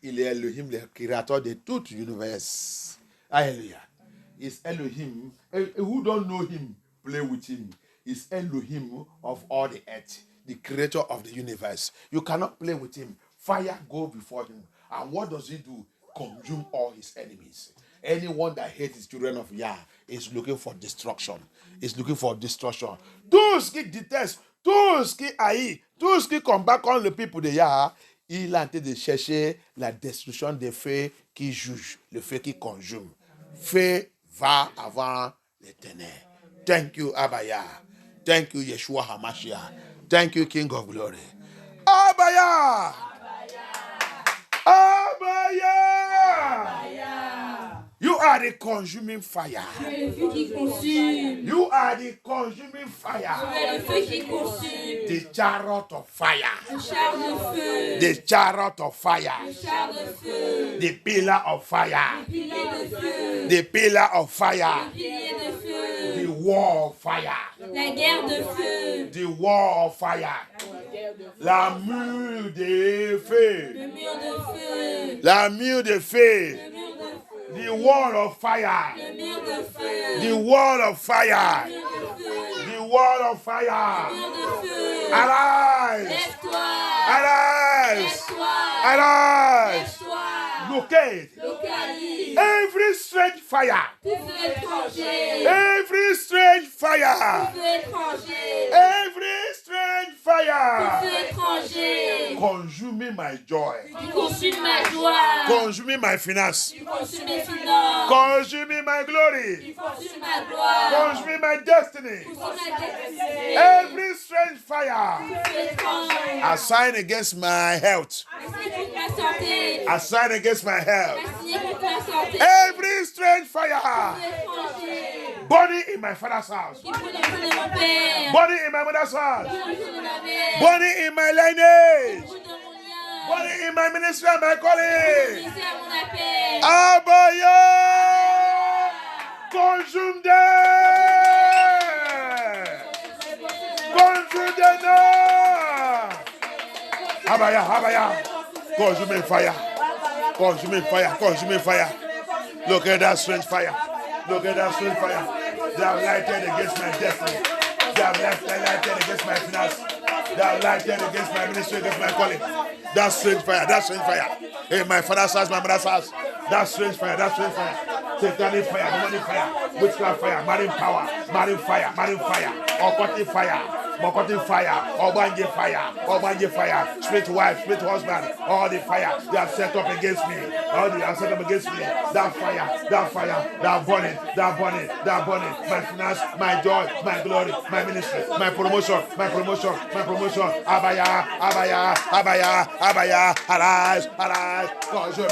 Il est Elohim, le créateur de tout l'univers. Alléluia. It's Elohim. Who don't know him, play with him. It's Elohim of all the earth, the creator of the universe. You cannot play with him. Fire go before him. And what does he do? Consume all his enemies. Anyone that hates the children of Yah is looking for destruction. Is looking for destruction. Tous qui détestent, tous qui haïssent, tous qui combattent contre le peuple de Yah, il a tenté de chercher la destruction des feux qui jugent, le feu qui consume. Feu va avant l'Éternel. Thank you, Abaya. Thank you, Yeshua HaMashiach. Thank you, King of Glory. Abaya! Abaya! You are the consuming fire. Tu es le feu qui consume. You are the consuming Tu fire. es le feu qui consume. The chariot of fire. Le char de feu. The chariot of fire. Le char de feu. The pillar of fire. Le pilier de feu. The pillar of fire. Le pilier de feu. The wall of fire. La guerre de feu. The wall of fire. La mur de feu. Le mur de feu. La mur de feu. Le mur de feu. The wall of fire. Le mur de feu. The wall of fire. Le mur de feu. The wall of fire. Le mur de feu. Arise. Lève-toi. Arise. Lève-toi. Arise. Lève-toi. Locate Localise. every strange fire. Tout feu étranger. Every strange fire. Tout feu étranger. Every Consume my joy. Tu consumes ma joie. Consume my finance. Tu consumes mes finances. Consume my glory. Tu consumes ma gloire. Consume my destiny. Consume ma destinée. Every strange fire Étrange. assigned against my health. Assigné contre ma santé. Assigned against my health. Assigné contre ma santé. Every strange fire Étranger. burning in my father's house. Qui brûle le feu de mon père. Burning in my mother's house. Brûle le feu de ma mère. Burning in my lineage. Brûle dans mon lien. Burning in my ministry and my calling. Brisez à mon appel. Abaya! Consume them! Consume them now! Abaya, Abaya! Consume fire! Consume fire! Consume fire! Look at that strange fire! Look at that strange fire! They have lighted against my destiny. They have lighted against my finance. They have lighted against my ministry, against my calling. That strange fire! That strange fire! In my father's house, my mother's house. That strange fire! That strange fire! Satanic fire, demonic fire, witchcraft fire, marine power, marine fire, occultic fire, Mokoti fire, Obanje fire, spirit wife, spirit husband, all the fire they have set up against me, all they have set up against me, that fire, that burning, my finance, my joy, my glory, my ministry, my promotion, Abaya, arise, consume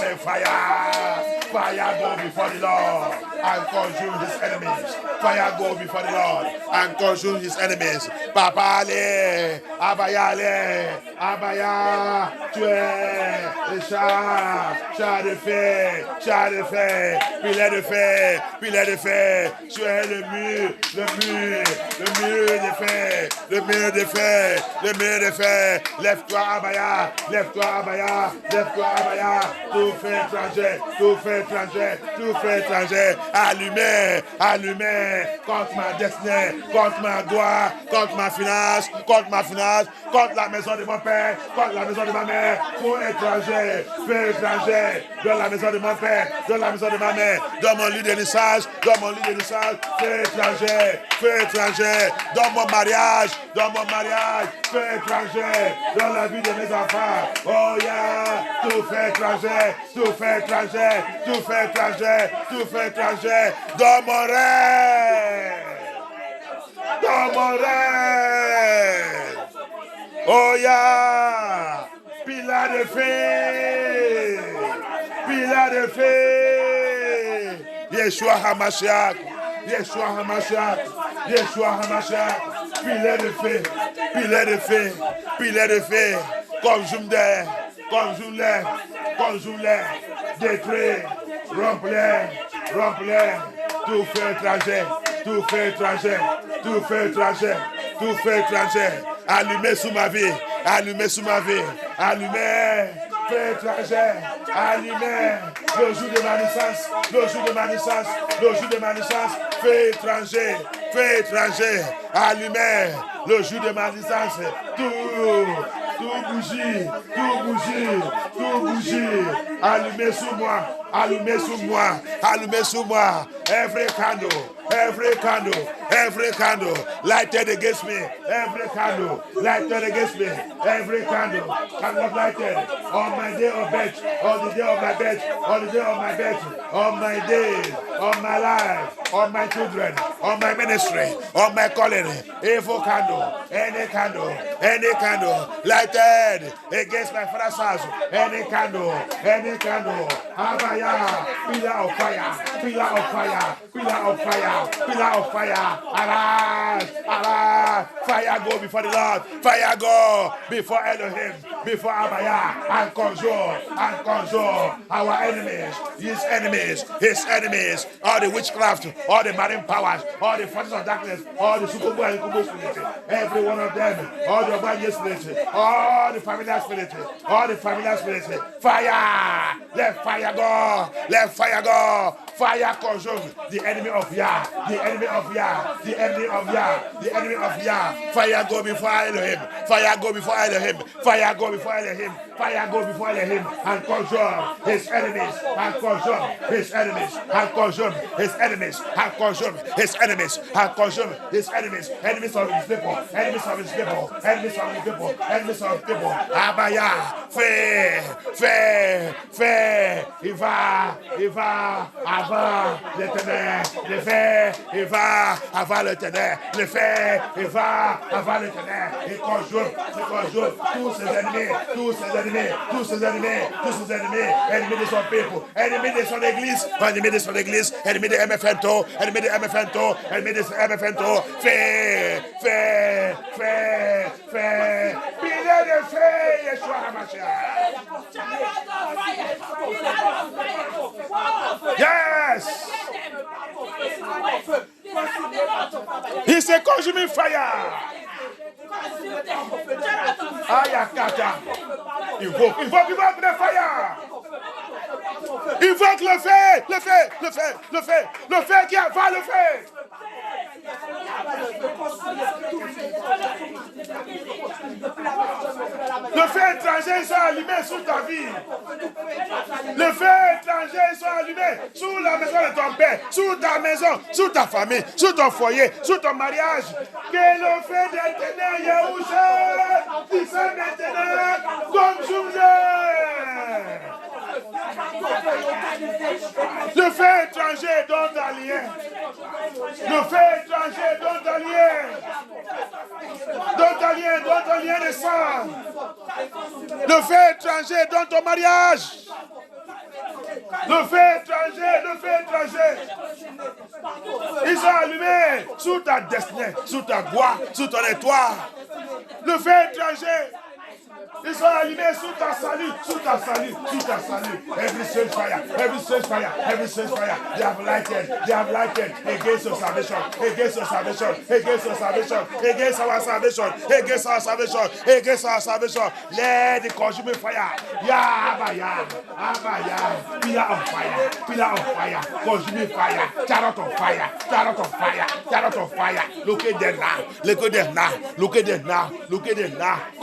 fire go before the Lord and consume his enemies. Fire go before the Lord and consume his enemies. Papa allez, Abaya, tu es le chat de feu, pilet de feu, tu es le mur de feu, lève-toi Abaya, tout fait étranger, allumé, contre ma destinée, contre ma gloire, contre ma finance, contre la maison de mon père, contre la maison de ma mère, feu étranger, dans la maison de mon père, dans la maison de ma mère, dans mon lit de naissance, feu étranger, dans mon mariage, feu étranger, dans la vie de mes enfants, oh yeah, tout fait étranger, dans mon rêve, oh yeah, pilat de feu, Yeshua Hamashiach, pilat de feu, consume-les, détruis, remplis, tout fait étranger, allumez sous ma vie, feu étranger, allumez, le jour de ma naissance, feu étranger, allumez, le jour de ma naissance, tout bougie, allumez sous moi, every candle, lighted against me, every candle, cannot lighted, on my day of birth, on the day of my birth, on my days, on my life, on my children, on my ministry, on my calling, evil candle, any candle, lighted against my father's house, any candle, Abaya, pillar of fire, arise, fire go before the Lord, fire go before Elohim, before Abaya, and conjure our enemies, his enemies, all the witchcraft, all the marine powers, all the forces of darkness, all the sukubu and incubu spirits, every one of them, all the Obadiah spirits, all the familiar spirits, fire, let fire go, fire consume the enemy of Yah, fire go before Elohim, Fire go before him and consume his enemies. And consume his enemies. And consume his enemies. And consume his enemies. And consume his enemies. Enemies of his people. Enemies of his people. Enemies of his people. Enemies of his people. Abaya. Fais. Il va avant l'éternel. Le fait. Il va avant l'éternel. Le fait. Il va avant l'éternel. Il conjugue tous ses ennemis. Tous ses ennemis. Tous ses ennemis. Tous ses ennemis. Ennemis de son peuple. Ennemis de son église. Ennemis de son église. Ennemis de MFNTO. Ennemis de MFNTO. Ennemis de MFNTO. Fais. Pilet de feu, Yeshua HaMashiach. Yes. He said, consuming fire. Ayakata. Invoque the fire. Invoque le feu qui avale le feu. Le feu étranger soit allumé sur ta vie. Le feu étranger soit allumé sur la maison de ton père, sur ta maison, sur ta famille, sur ton foyer, sur ton mariage. Que le feu d'éternel Yahoucha descende maintenant comme journée. Le feu étranger dont ta lien. Le feu étranger dont ta lien. Dont ta lien de sang. Le feu étranger dans ton mariage. Le feu étranger. Ils sont allumés sur ta destinée, sur ta gloire, sur ton étoile. Le feu étranger. Ils sont allumés sur ta salut. Every strange fire. They have lighted against your salvation, against our salvation. Let the consuming fire. Abaya. Pillar of fire. Consuming fire. Chariot of fire. Look at them now.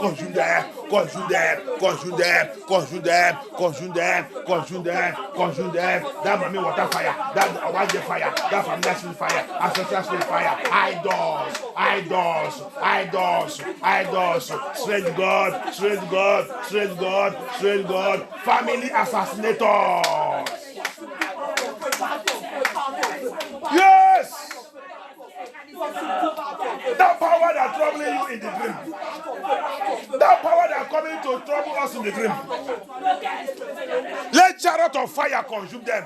Consume them. That mommy water fire, that Awaje fire, that family fire, ancestral spirit fire, idols, strange God, family assassinators. Yes! That power that troubling you in the dream. That power that coming to trouble us in the dream. Let chariot of fire consume them.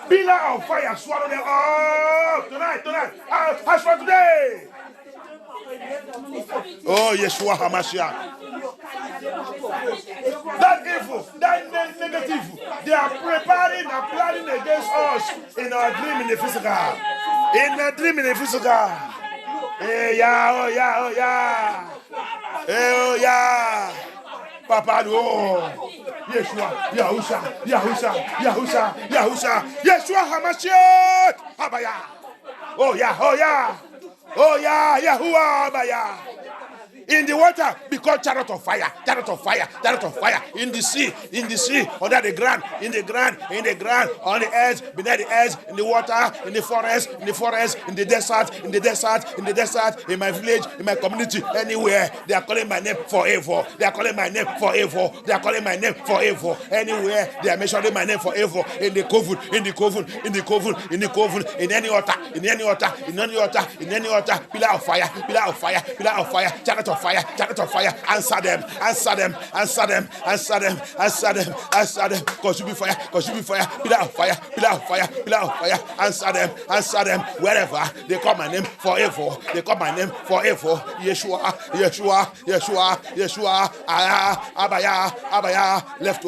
Pillar of fire swallow them. Oh, tonight. As for today. Oh, Yeshua HaMashiach. That evil, that negative, they are preparing and planning against us in our dream in the physical. Hey, yeah. Papa, Yeshua, Yeshua HaMashiach, Abaya. Oh yeah, Yahuwah, Abaya. In the water, because chariot of fire. In the sea, under the ground, in the ground, on the edge, beneath the edge, in the water, in the forest, in the desert, in my village, in my community, anywhere. They are calling my name forever. Anywhere, they are mentioning my name forever. In the coven, in any altar, pillar of fire, chariot of fire, answer them, consume fire, pillar of fire, answer them, wherever they call my name forever, Yeshua, Abaya, left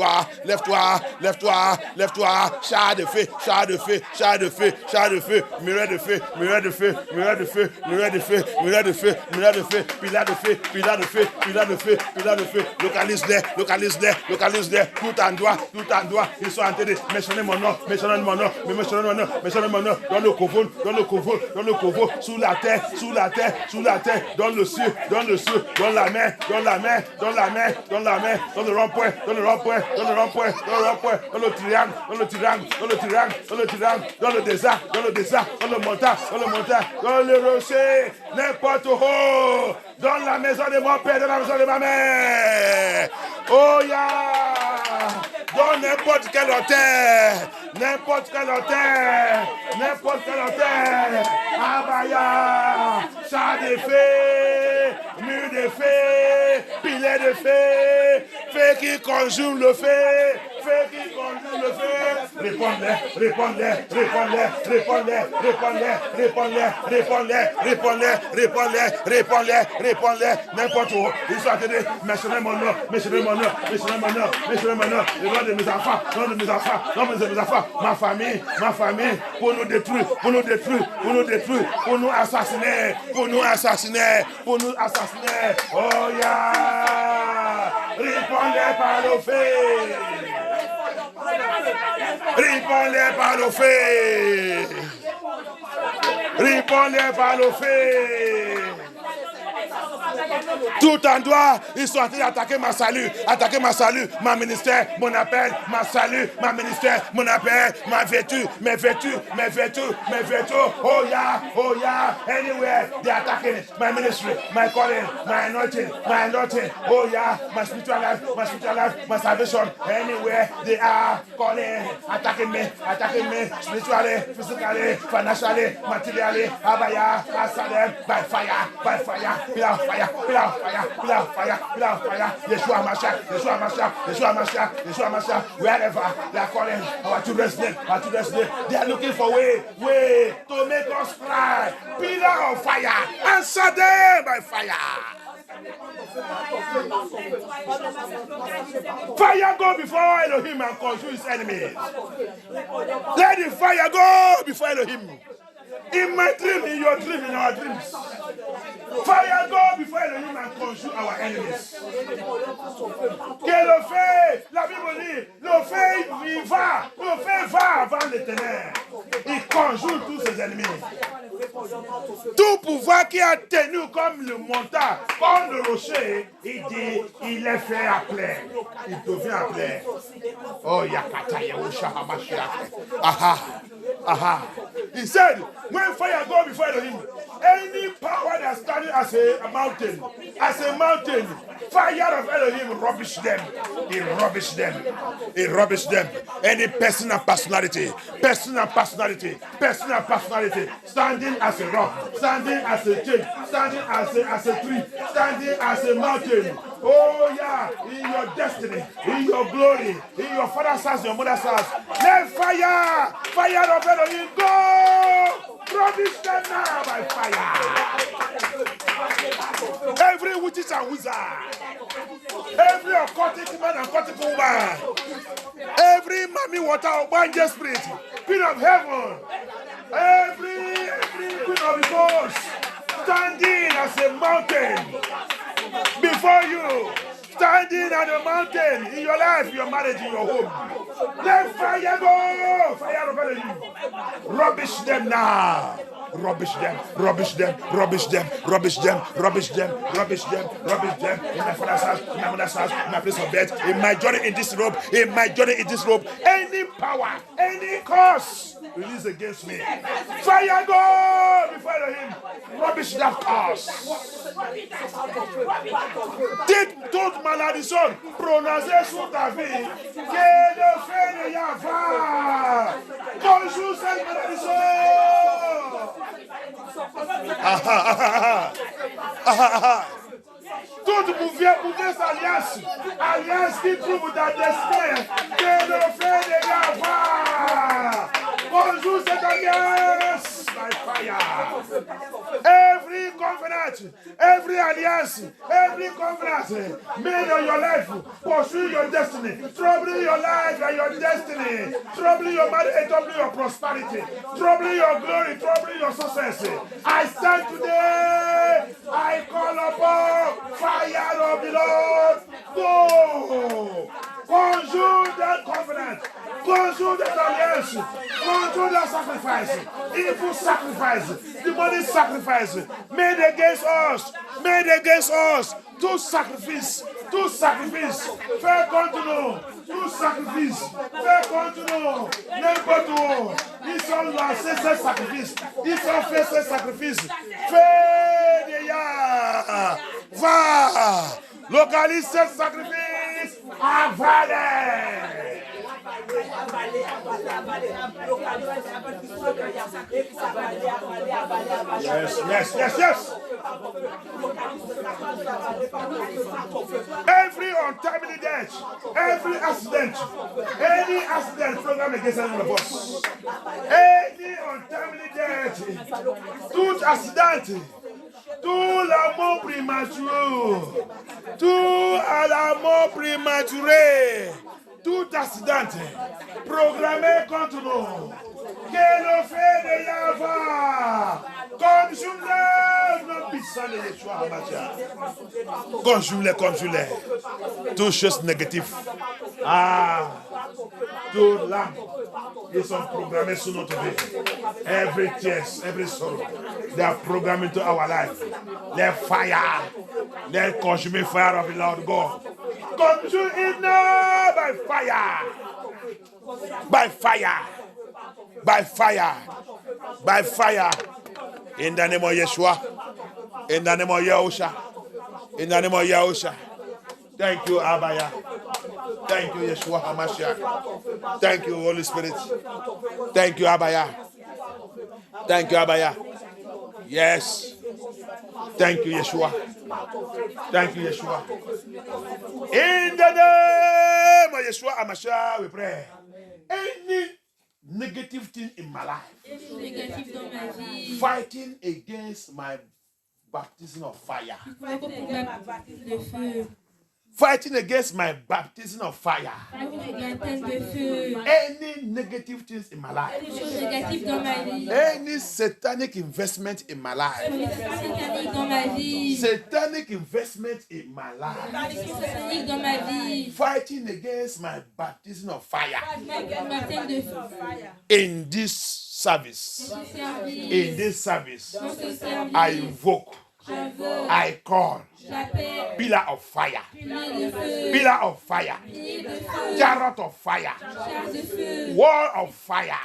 char de feu, mirror de feu, pillar de feu, pilar de feu, pilar de feu, pilar de feu. Localise-les, localise-les, localise-les. Tout en doigt, ils sont en train de mentionner mon nom, mentionner mon nom, mentionner mon nom, mentionner mon nom. Dans le couvent, dans le couvent, dans le couvent, sous la terre, sous la terre, sous la terre, dans le ciel, dans le ciel, dans la main, dans la main, dans la main, dans la main, dans le rond-point, dans le rond-point, dans le rond-point, dans le rond-point, dans le triangle, dans le triangle, dans le triangle, dans le triangle, dans le désert, dans le désert, dans le montagne, dans le montagne, dans le rocher, n'importe où, dans la maison de mon père, dans la maison de ma mère. Oh yeah! Dans n'importe quel hôtel, n'importe quel hôtel, n'importe quel hôtel. Abaya, chat de fée, mur de fée, pilet de fée, fée qui conjugue le fée, fée qui conjugue le fée. Répondez, répondez, répondez, répondez, répondez, répondez, répondez, répondez, répondez, répondez, répondez, n'importe où. Ils sont en train de mentionner mon nom, mentionner mon nom, mentionner mon nom, mentionner mon nom, le nom de mes enfants, le nom de mes enfants, le nom de mes enfants, ma famille, pour nous détruire, pour nous détruire, pour nous détruire, pour nous assassiner, pour nous assassiner, pour nous assassiner. Oh yeah! Répondez par le feu. Répondez par le feu. Répondez par le feu. Tout en doigt, ils sont en train d'attaquer ma salut, ma ministère, mon appel, ma salut, ma ministère, mon appel, ma vertu, mes vertus. Oh yeah, anywhere they are attacking my ministry, my calling, my anointing. Oh yeah, my spiritual life, my salvation. Anywhere they are calling, attacking me, spiritually, physically, financially, materially. Abaya, answer them by fire, without fire. Yeshua Mashiach, wherever they are calling our children's name, they are looking for way to make us cry. Pillar of fire, answer them by fire. Fire go before Elohim and consume his enemies. Let the fire go before Elohim. In my dream, in your dream, in our dreams. Fire go before Elohim and consume our enemies. Que le feu, la Bible dit, le feu va avant l'éternel. Il conjure tous ses ennemis. Tout pouvoir qui a tenu comme le montant, comme le rocher, il dit, il est fait à plein. Il devient à plein. Oh, Yakata Yahusha Hamashiach. Aha. He said, when fire go before Elohim, any power that standing as a mountain, fire of Elohim rubbish them. He rubbish them. Any person and personality, standing as a rock, standing as a tree, standing as a tree, standing as a mountain. Oh yeah, in your destiny, in your glory, in your father's house, your mother's house. Let fire of Elohim go! Rubbish them now by fire. Every witches and wizard, every occultic man and occultic woman, every mommy water or banja spirit, queen of heaven, every queen of the coast, standing as a mountain before you, standing at a mountain in your life, your marriage, in your home. Let fire go! Fire of Elohim. Rubbish them now. Rubbish them. In my father's house, in my mother's house, in my place of bed, in my journey in this robe, any power, any cause released against me. Fire go before Elohim. Rubbish that cause. Dites toute malédiction prononcée sur ta vie que le feu de Yahva conjoue cette malédiction. Toute mauvaise alliance qui trouve ta destinée, que le feu de Yahva conjoue cette alliance by fire. Every covenant, every alliance, every covenant made on your life, pursue your destiny, troubling your life and your destiny, troubling your marriage, troubling your prosperity, troubling your glory, troubling your success. I stand today, I call upon Control the alliance. Control the sacrifice. Evil sacrifice. Demonic sacrifice. Made against us. Made against us. Tout sacrifice. Tout sacrifice. Fais contre nous. Tout sacrifice. Fais contre nous. N'importe où. Ils sont lancés ces sacrifices. Ils ont fait ces sacrifices. Fais déjà. Va. Localise ces sacrifices. Avalez. Yes. Every untimely death, every accident, any accident program against any of us, any untimely death, tout accident, tout la mort prématurée, tout à la mort prématurée, tout accident programmé contre nous, que le fait de Yahva, conjume-les, non puissant de Yeshua HaMashiach. Conjume-les. Toutes choses négatives. Toutes l'âme, ils sont programmés sur notre vie. Every tears, every sorrow, they are programmed into our life. Their fire, their consuming fire of the Lord God. Consume it now by fire. By fire. By fire. By fire. In the name of Yeshua. In the name of Yahusha. In the name of Yahusha. Thank you, Abaya. Thank you, Yeshua HaMashiach. Thank you, Holy Spirit. Thank you, Abaya. Thank you, Abaya. Yes. Thank you, Yeshua. Thank you, Yeshua. In the name of Yeshua HaMashiach, we pray. Any negative thing in my life, fighting against my baptism of fire. Fighting against my baptism of fire. Any negative things in my life. Any satanic investment in my life. Satanic investment in my life. Fighting against my baptism of fire. In this service. In this service. I invoke. I call pillar of fire, pillar of fire, chariot of fire, wall of fire.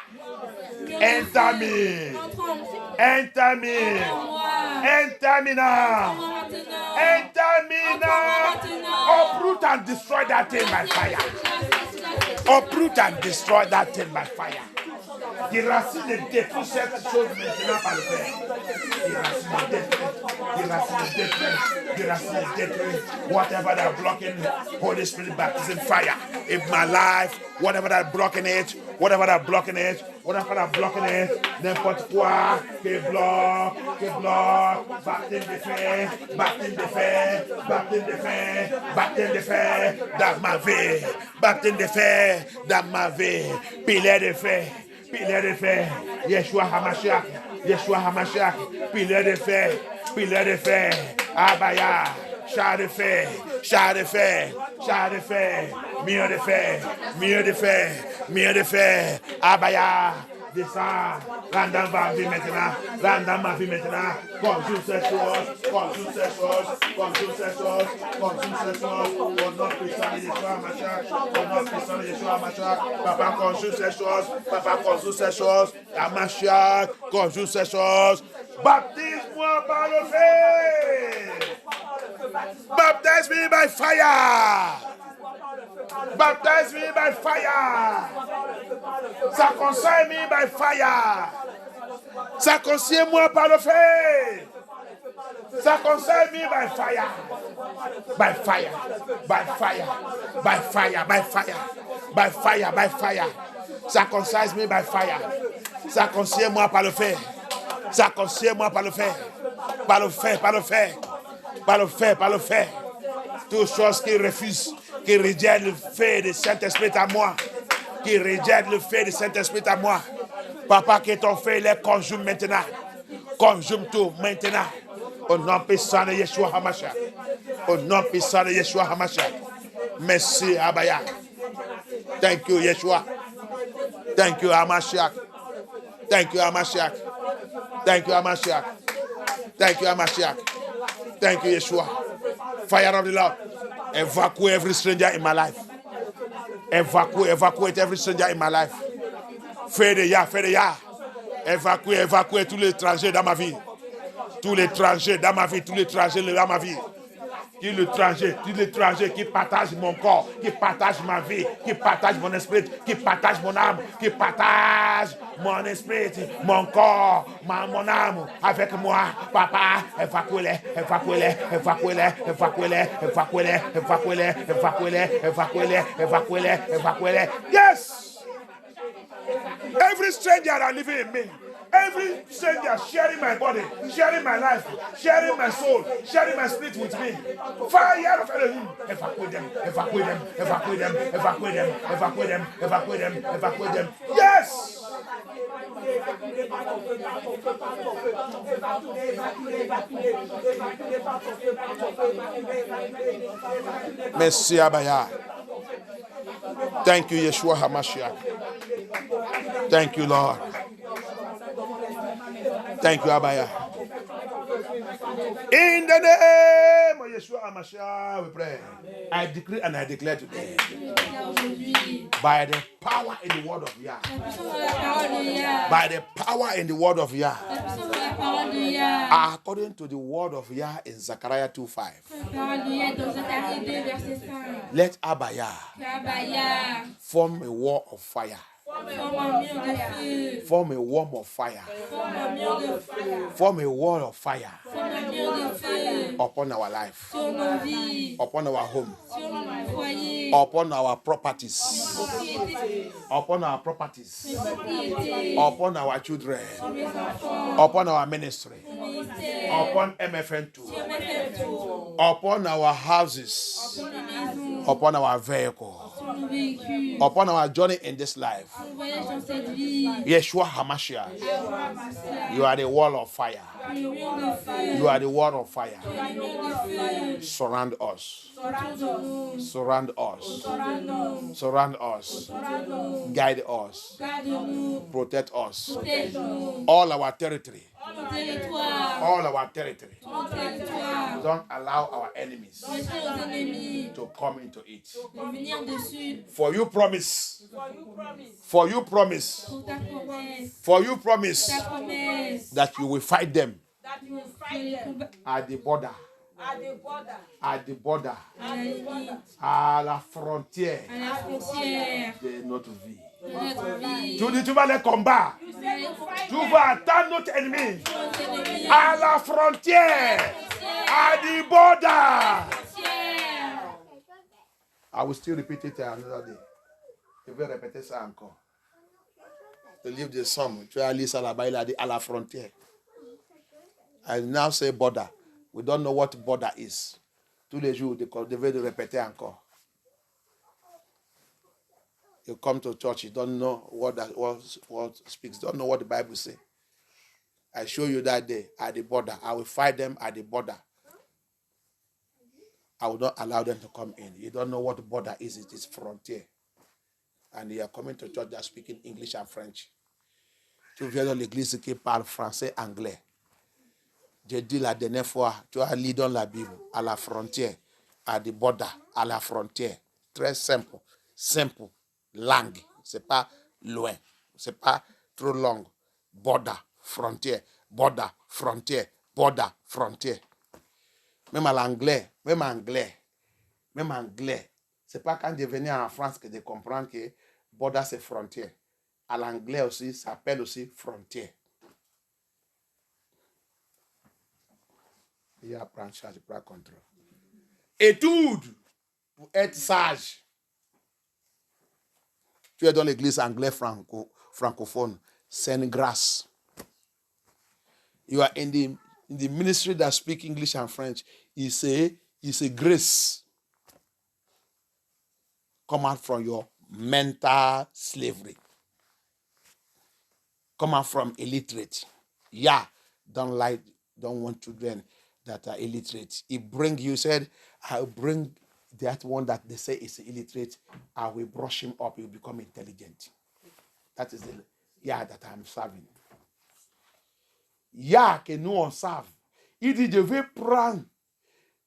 Enter me, enter me, enter me now, enter me now. Uproot and destroy that thing by fire. Uproot and destroy that thing by fire. Des racines de détruire cette chose maintenant par le Père. Des racines de détruire whatever that blocking Holy Spirit baptism fire in my life, whatever that blocking it, whatever that blocking it, n'importe quoi qui bloque, baptême de feu, baptême de feu, baptême de feu, baptême de feu dans ma vie, baptême de feu dans ma vie, pilier de feu. Pilier de fer, Yeshua HaMashiach, pilier de fer, Abaya, char de fer, mur de fer, Abaya, descends, rendant ma vie maintenant, consume ces choses, au nom puissant de Yeshua HaMashiach, Papa consume ces choses, HaMashiach, consume ces choses, baptise-moi par le feu, baptise me by fire. Baptize me by fire. Circoncise me by fire. Circoncise-moi par le feu. Circoncise me by fire. By fire. By fire. By fire. By fire. By fire. By fire. Circoncise me by fire. Circoncise-moi par le feu. Circoncise-moi par le feu. Par le feu. Par le feu. Par le feu. Par le feu. Toutes choses qui refusent, qui rejettent le feu du Saint-Esprit à moi, qui rejettent le feu du Saint-Esprit à moi. Papa, que ton feu les conjume maintenant. Conjume tout maintenant. Au nom puissant de Yeshua HaMashiach. Au nom puissant de Yeshua HaMashiach. Merci, Abaya. Thank you, Yeshua. Thank you, Hamashiach. Thank you, Hamashiach. Thank you, Hamashiach. Thank you, Hamashiach. Thank you, Yeshua. Fire of the Lord. Evacuate every stranger in my life. Evacuate every stranger in my life. Fais des ya. Évacuer tous les étrangers dans ma vie. Tous les étrangers dans ma vie. Tous les étrangers dans ma vie. Tous les étrangers qui partagent mon corps, qui partagent ma vie, qui partagent mon esprit, qui partagent mon âme, qui partagent mon esprit, mon corps, mon âme avec moi. Papa, évacuez-les. Yes! Every stranger that living in me, every stranger sharing my body, sharing my life, sharing my soul, sharing my spirit with me. Fire of Elohim. Evacuate them. Yes! Merci Abaya. Thank you, Yeshua HaMashiach. Thank you, Lord. Thank you, Abaya. In the name of Yeshua HaMashiach, we pray. I decree and I declare today, by the power in the word of Yah, by the power in the word of Yah, according to the word of Yah in Zechariah 2:5, let Abaya form a wall of fire. Form a wall of fire. Form a wall of fire upon our life, upon our home, upon our properties, upon our children, upon our ministry, upon MFN2, upon our houses, upon our vehicle, upon our journey in this life. Yeshua HaMashiach, you are the wall of fire. You are the wall of fire. Surround us. Surround us. Surround us. Guide us. Protect us. All our territory. All our territory. Don't allow our enemies to come into it. For you promise. For you promise that you will fight them at the border. À la frontière de notre vie. Tu vas les combattre. Tu vas attendre notre ennemi à la frontière, à the border. I will still repeat it another day. Je vais répéter ça encore. The livre de Somme, tu as lu ça là-bas, il a dit à la frontière. I now say border. We don't know what border is. Tous les jours, vous devez le répéter encore. You come to church, you don't know what speaks, don't know what the Bible says. I show you that day at the border. I will fight them at the border. I will not allow them to come in. You don't know what the border is. It is frontier. And you are coming to church that speaking English and French. Tu viens dans l'église qui parle français, anglais. J'ai dit la dernière fois, tu as lu dans la Bible, à la frontière, à the border, à la frontière. Très simple. Simple. Langue. C'est pas loin. C'est pas trop long. Border, frontière. Border, frontière. Border, frontière. Même à l'anglais, même anglais. C'est pas quand je venais en France que de comprendre que border c'est frontière. À l'anglais aussi, ça s'appelle aussi frontière. Il y a prendre charge, prendre contrôle. Étude pour être sage. Tu es dans l'église anglaise francophone, Sainte Grace. You are in the ministry that speak English and French. It's a grace. Come out from your mental slavery. Come out from illiterate. Yeah, don't want children that are illiterate. You said, I'll bring that one that they say is illiterate. I will brush him up. He'll become intelligent. That is the Yah that I'm serving. Yah que nous on serve. Il dit, je vais prendre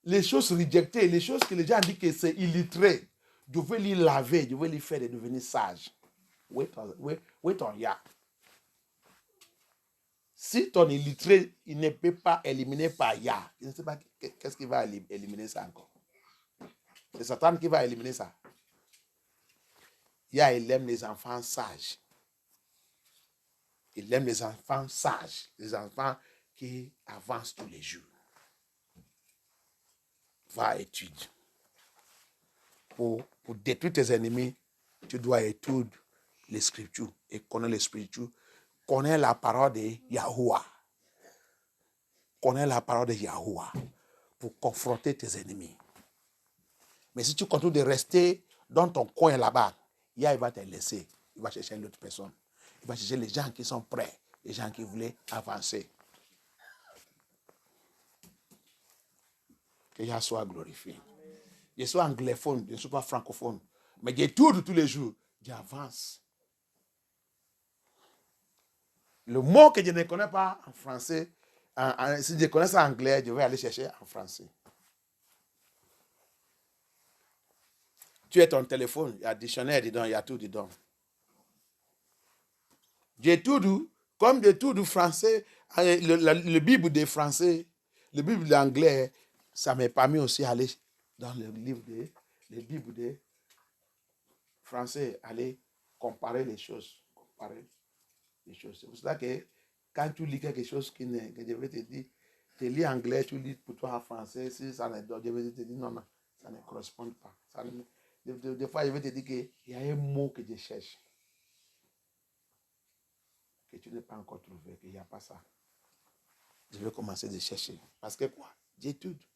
les choses rejetées, les choses que les gens disent que c'est illettré. Je vais les laver, je vais les faire devenir sages. Wait on Yah. Si ton illettré, il ne peut pas éliminer par Yah, je ne sais pas qu'est-ce qui va éliminer ça encore. C'est Satan qui va éliminer ça. Yah, il aime les enfants sages. Il aime les enfants sages, les enfants qui avancent tous les jours. Va étudier. Pour détruire tes ennemis, tu dois étudier les Scriptures et connaître les Scriptures. Connais la parole de Yahuwah. Connais la parole de Yahuwah pour confronter tes ennemis. Mais si tu continues de rester dans ton coin là-bas, Yah, il va te laisser. Il va chercher une autre personne. Il va chercher les gens qui sont prêts, les gens qui voulaient avancer. Que Yah soit glorifié. Je suis anglophone, je ne suis pas francophone. Mais j'étudie tous les jours. J'avance. Le mot que je ne connais pas en français, si je connais ça en anglais, je vais aller chercher en français. Tu as ton téléphone, il y a dictionnaire dedans, il y a tout dedans. J'étudie, comme j'étudie français, le Bible des Français, le Bible d'anglais, ça m'a permis aussi d'aller dans le livre le Bible des Français, aller comparer les choses. C'est pour cela que quand tu lis quelque chose que je vais te dire, tu lis anglais, tu lis pour toi en français, si ça ne je vais te dire non, ça ne correspond pas. Des fois, je vais te dire qu'il y a un mot que je cherche, que tu n'as pas encore trouvé, qu'il n'y a pas ça. Je vais commencer de chercher. Parce que quoi? J'étudie.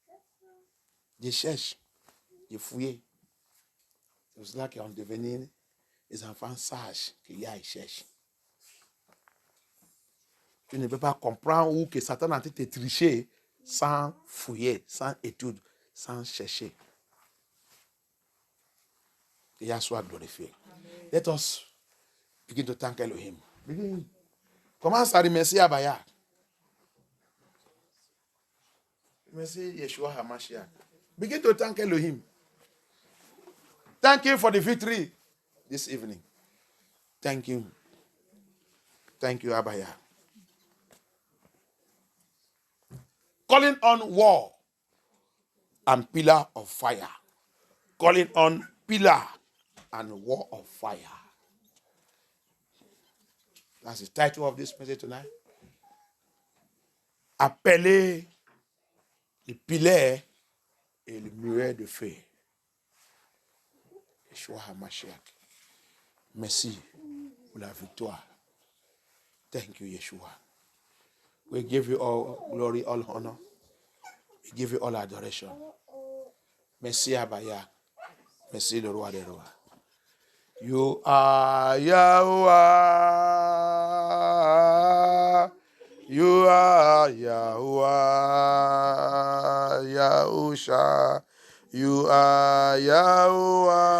Je cherche. Je fouille. C'est pour cela qu'on devient des enfants sages qu'il y a, ils cherchent. Tu ne peux pas comprendre où que Satan a été triché sans fouiller, sans étude, sans chercher. Que Yah soit glorifié. Amen. Let us begin to thank Elohim. Begin. Commence à remercier Abaya. Remercier Yeshua HaMashiach. Begin to thank Elohim. Thank you for the victory this evening. Thank you. Thank you, Abaya. Calling on war and pillar of fire. Calling on pillar and wall of fire. That's the title of this message tonight. Appeler le pilier et le muret de feu. Yeshua HaMashiach. Merci pour la victoire. Thank you, Yeshua. We give you all glory, all honor. We give you all adoration. Merci Abaya. Merci le roi des rois. You are Yahuwah. You are Yahuwah. Yahusha. You are Yahuwah.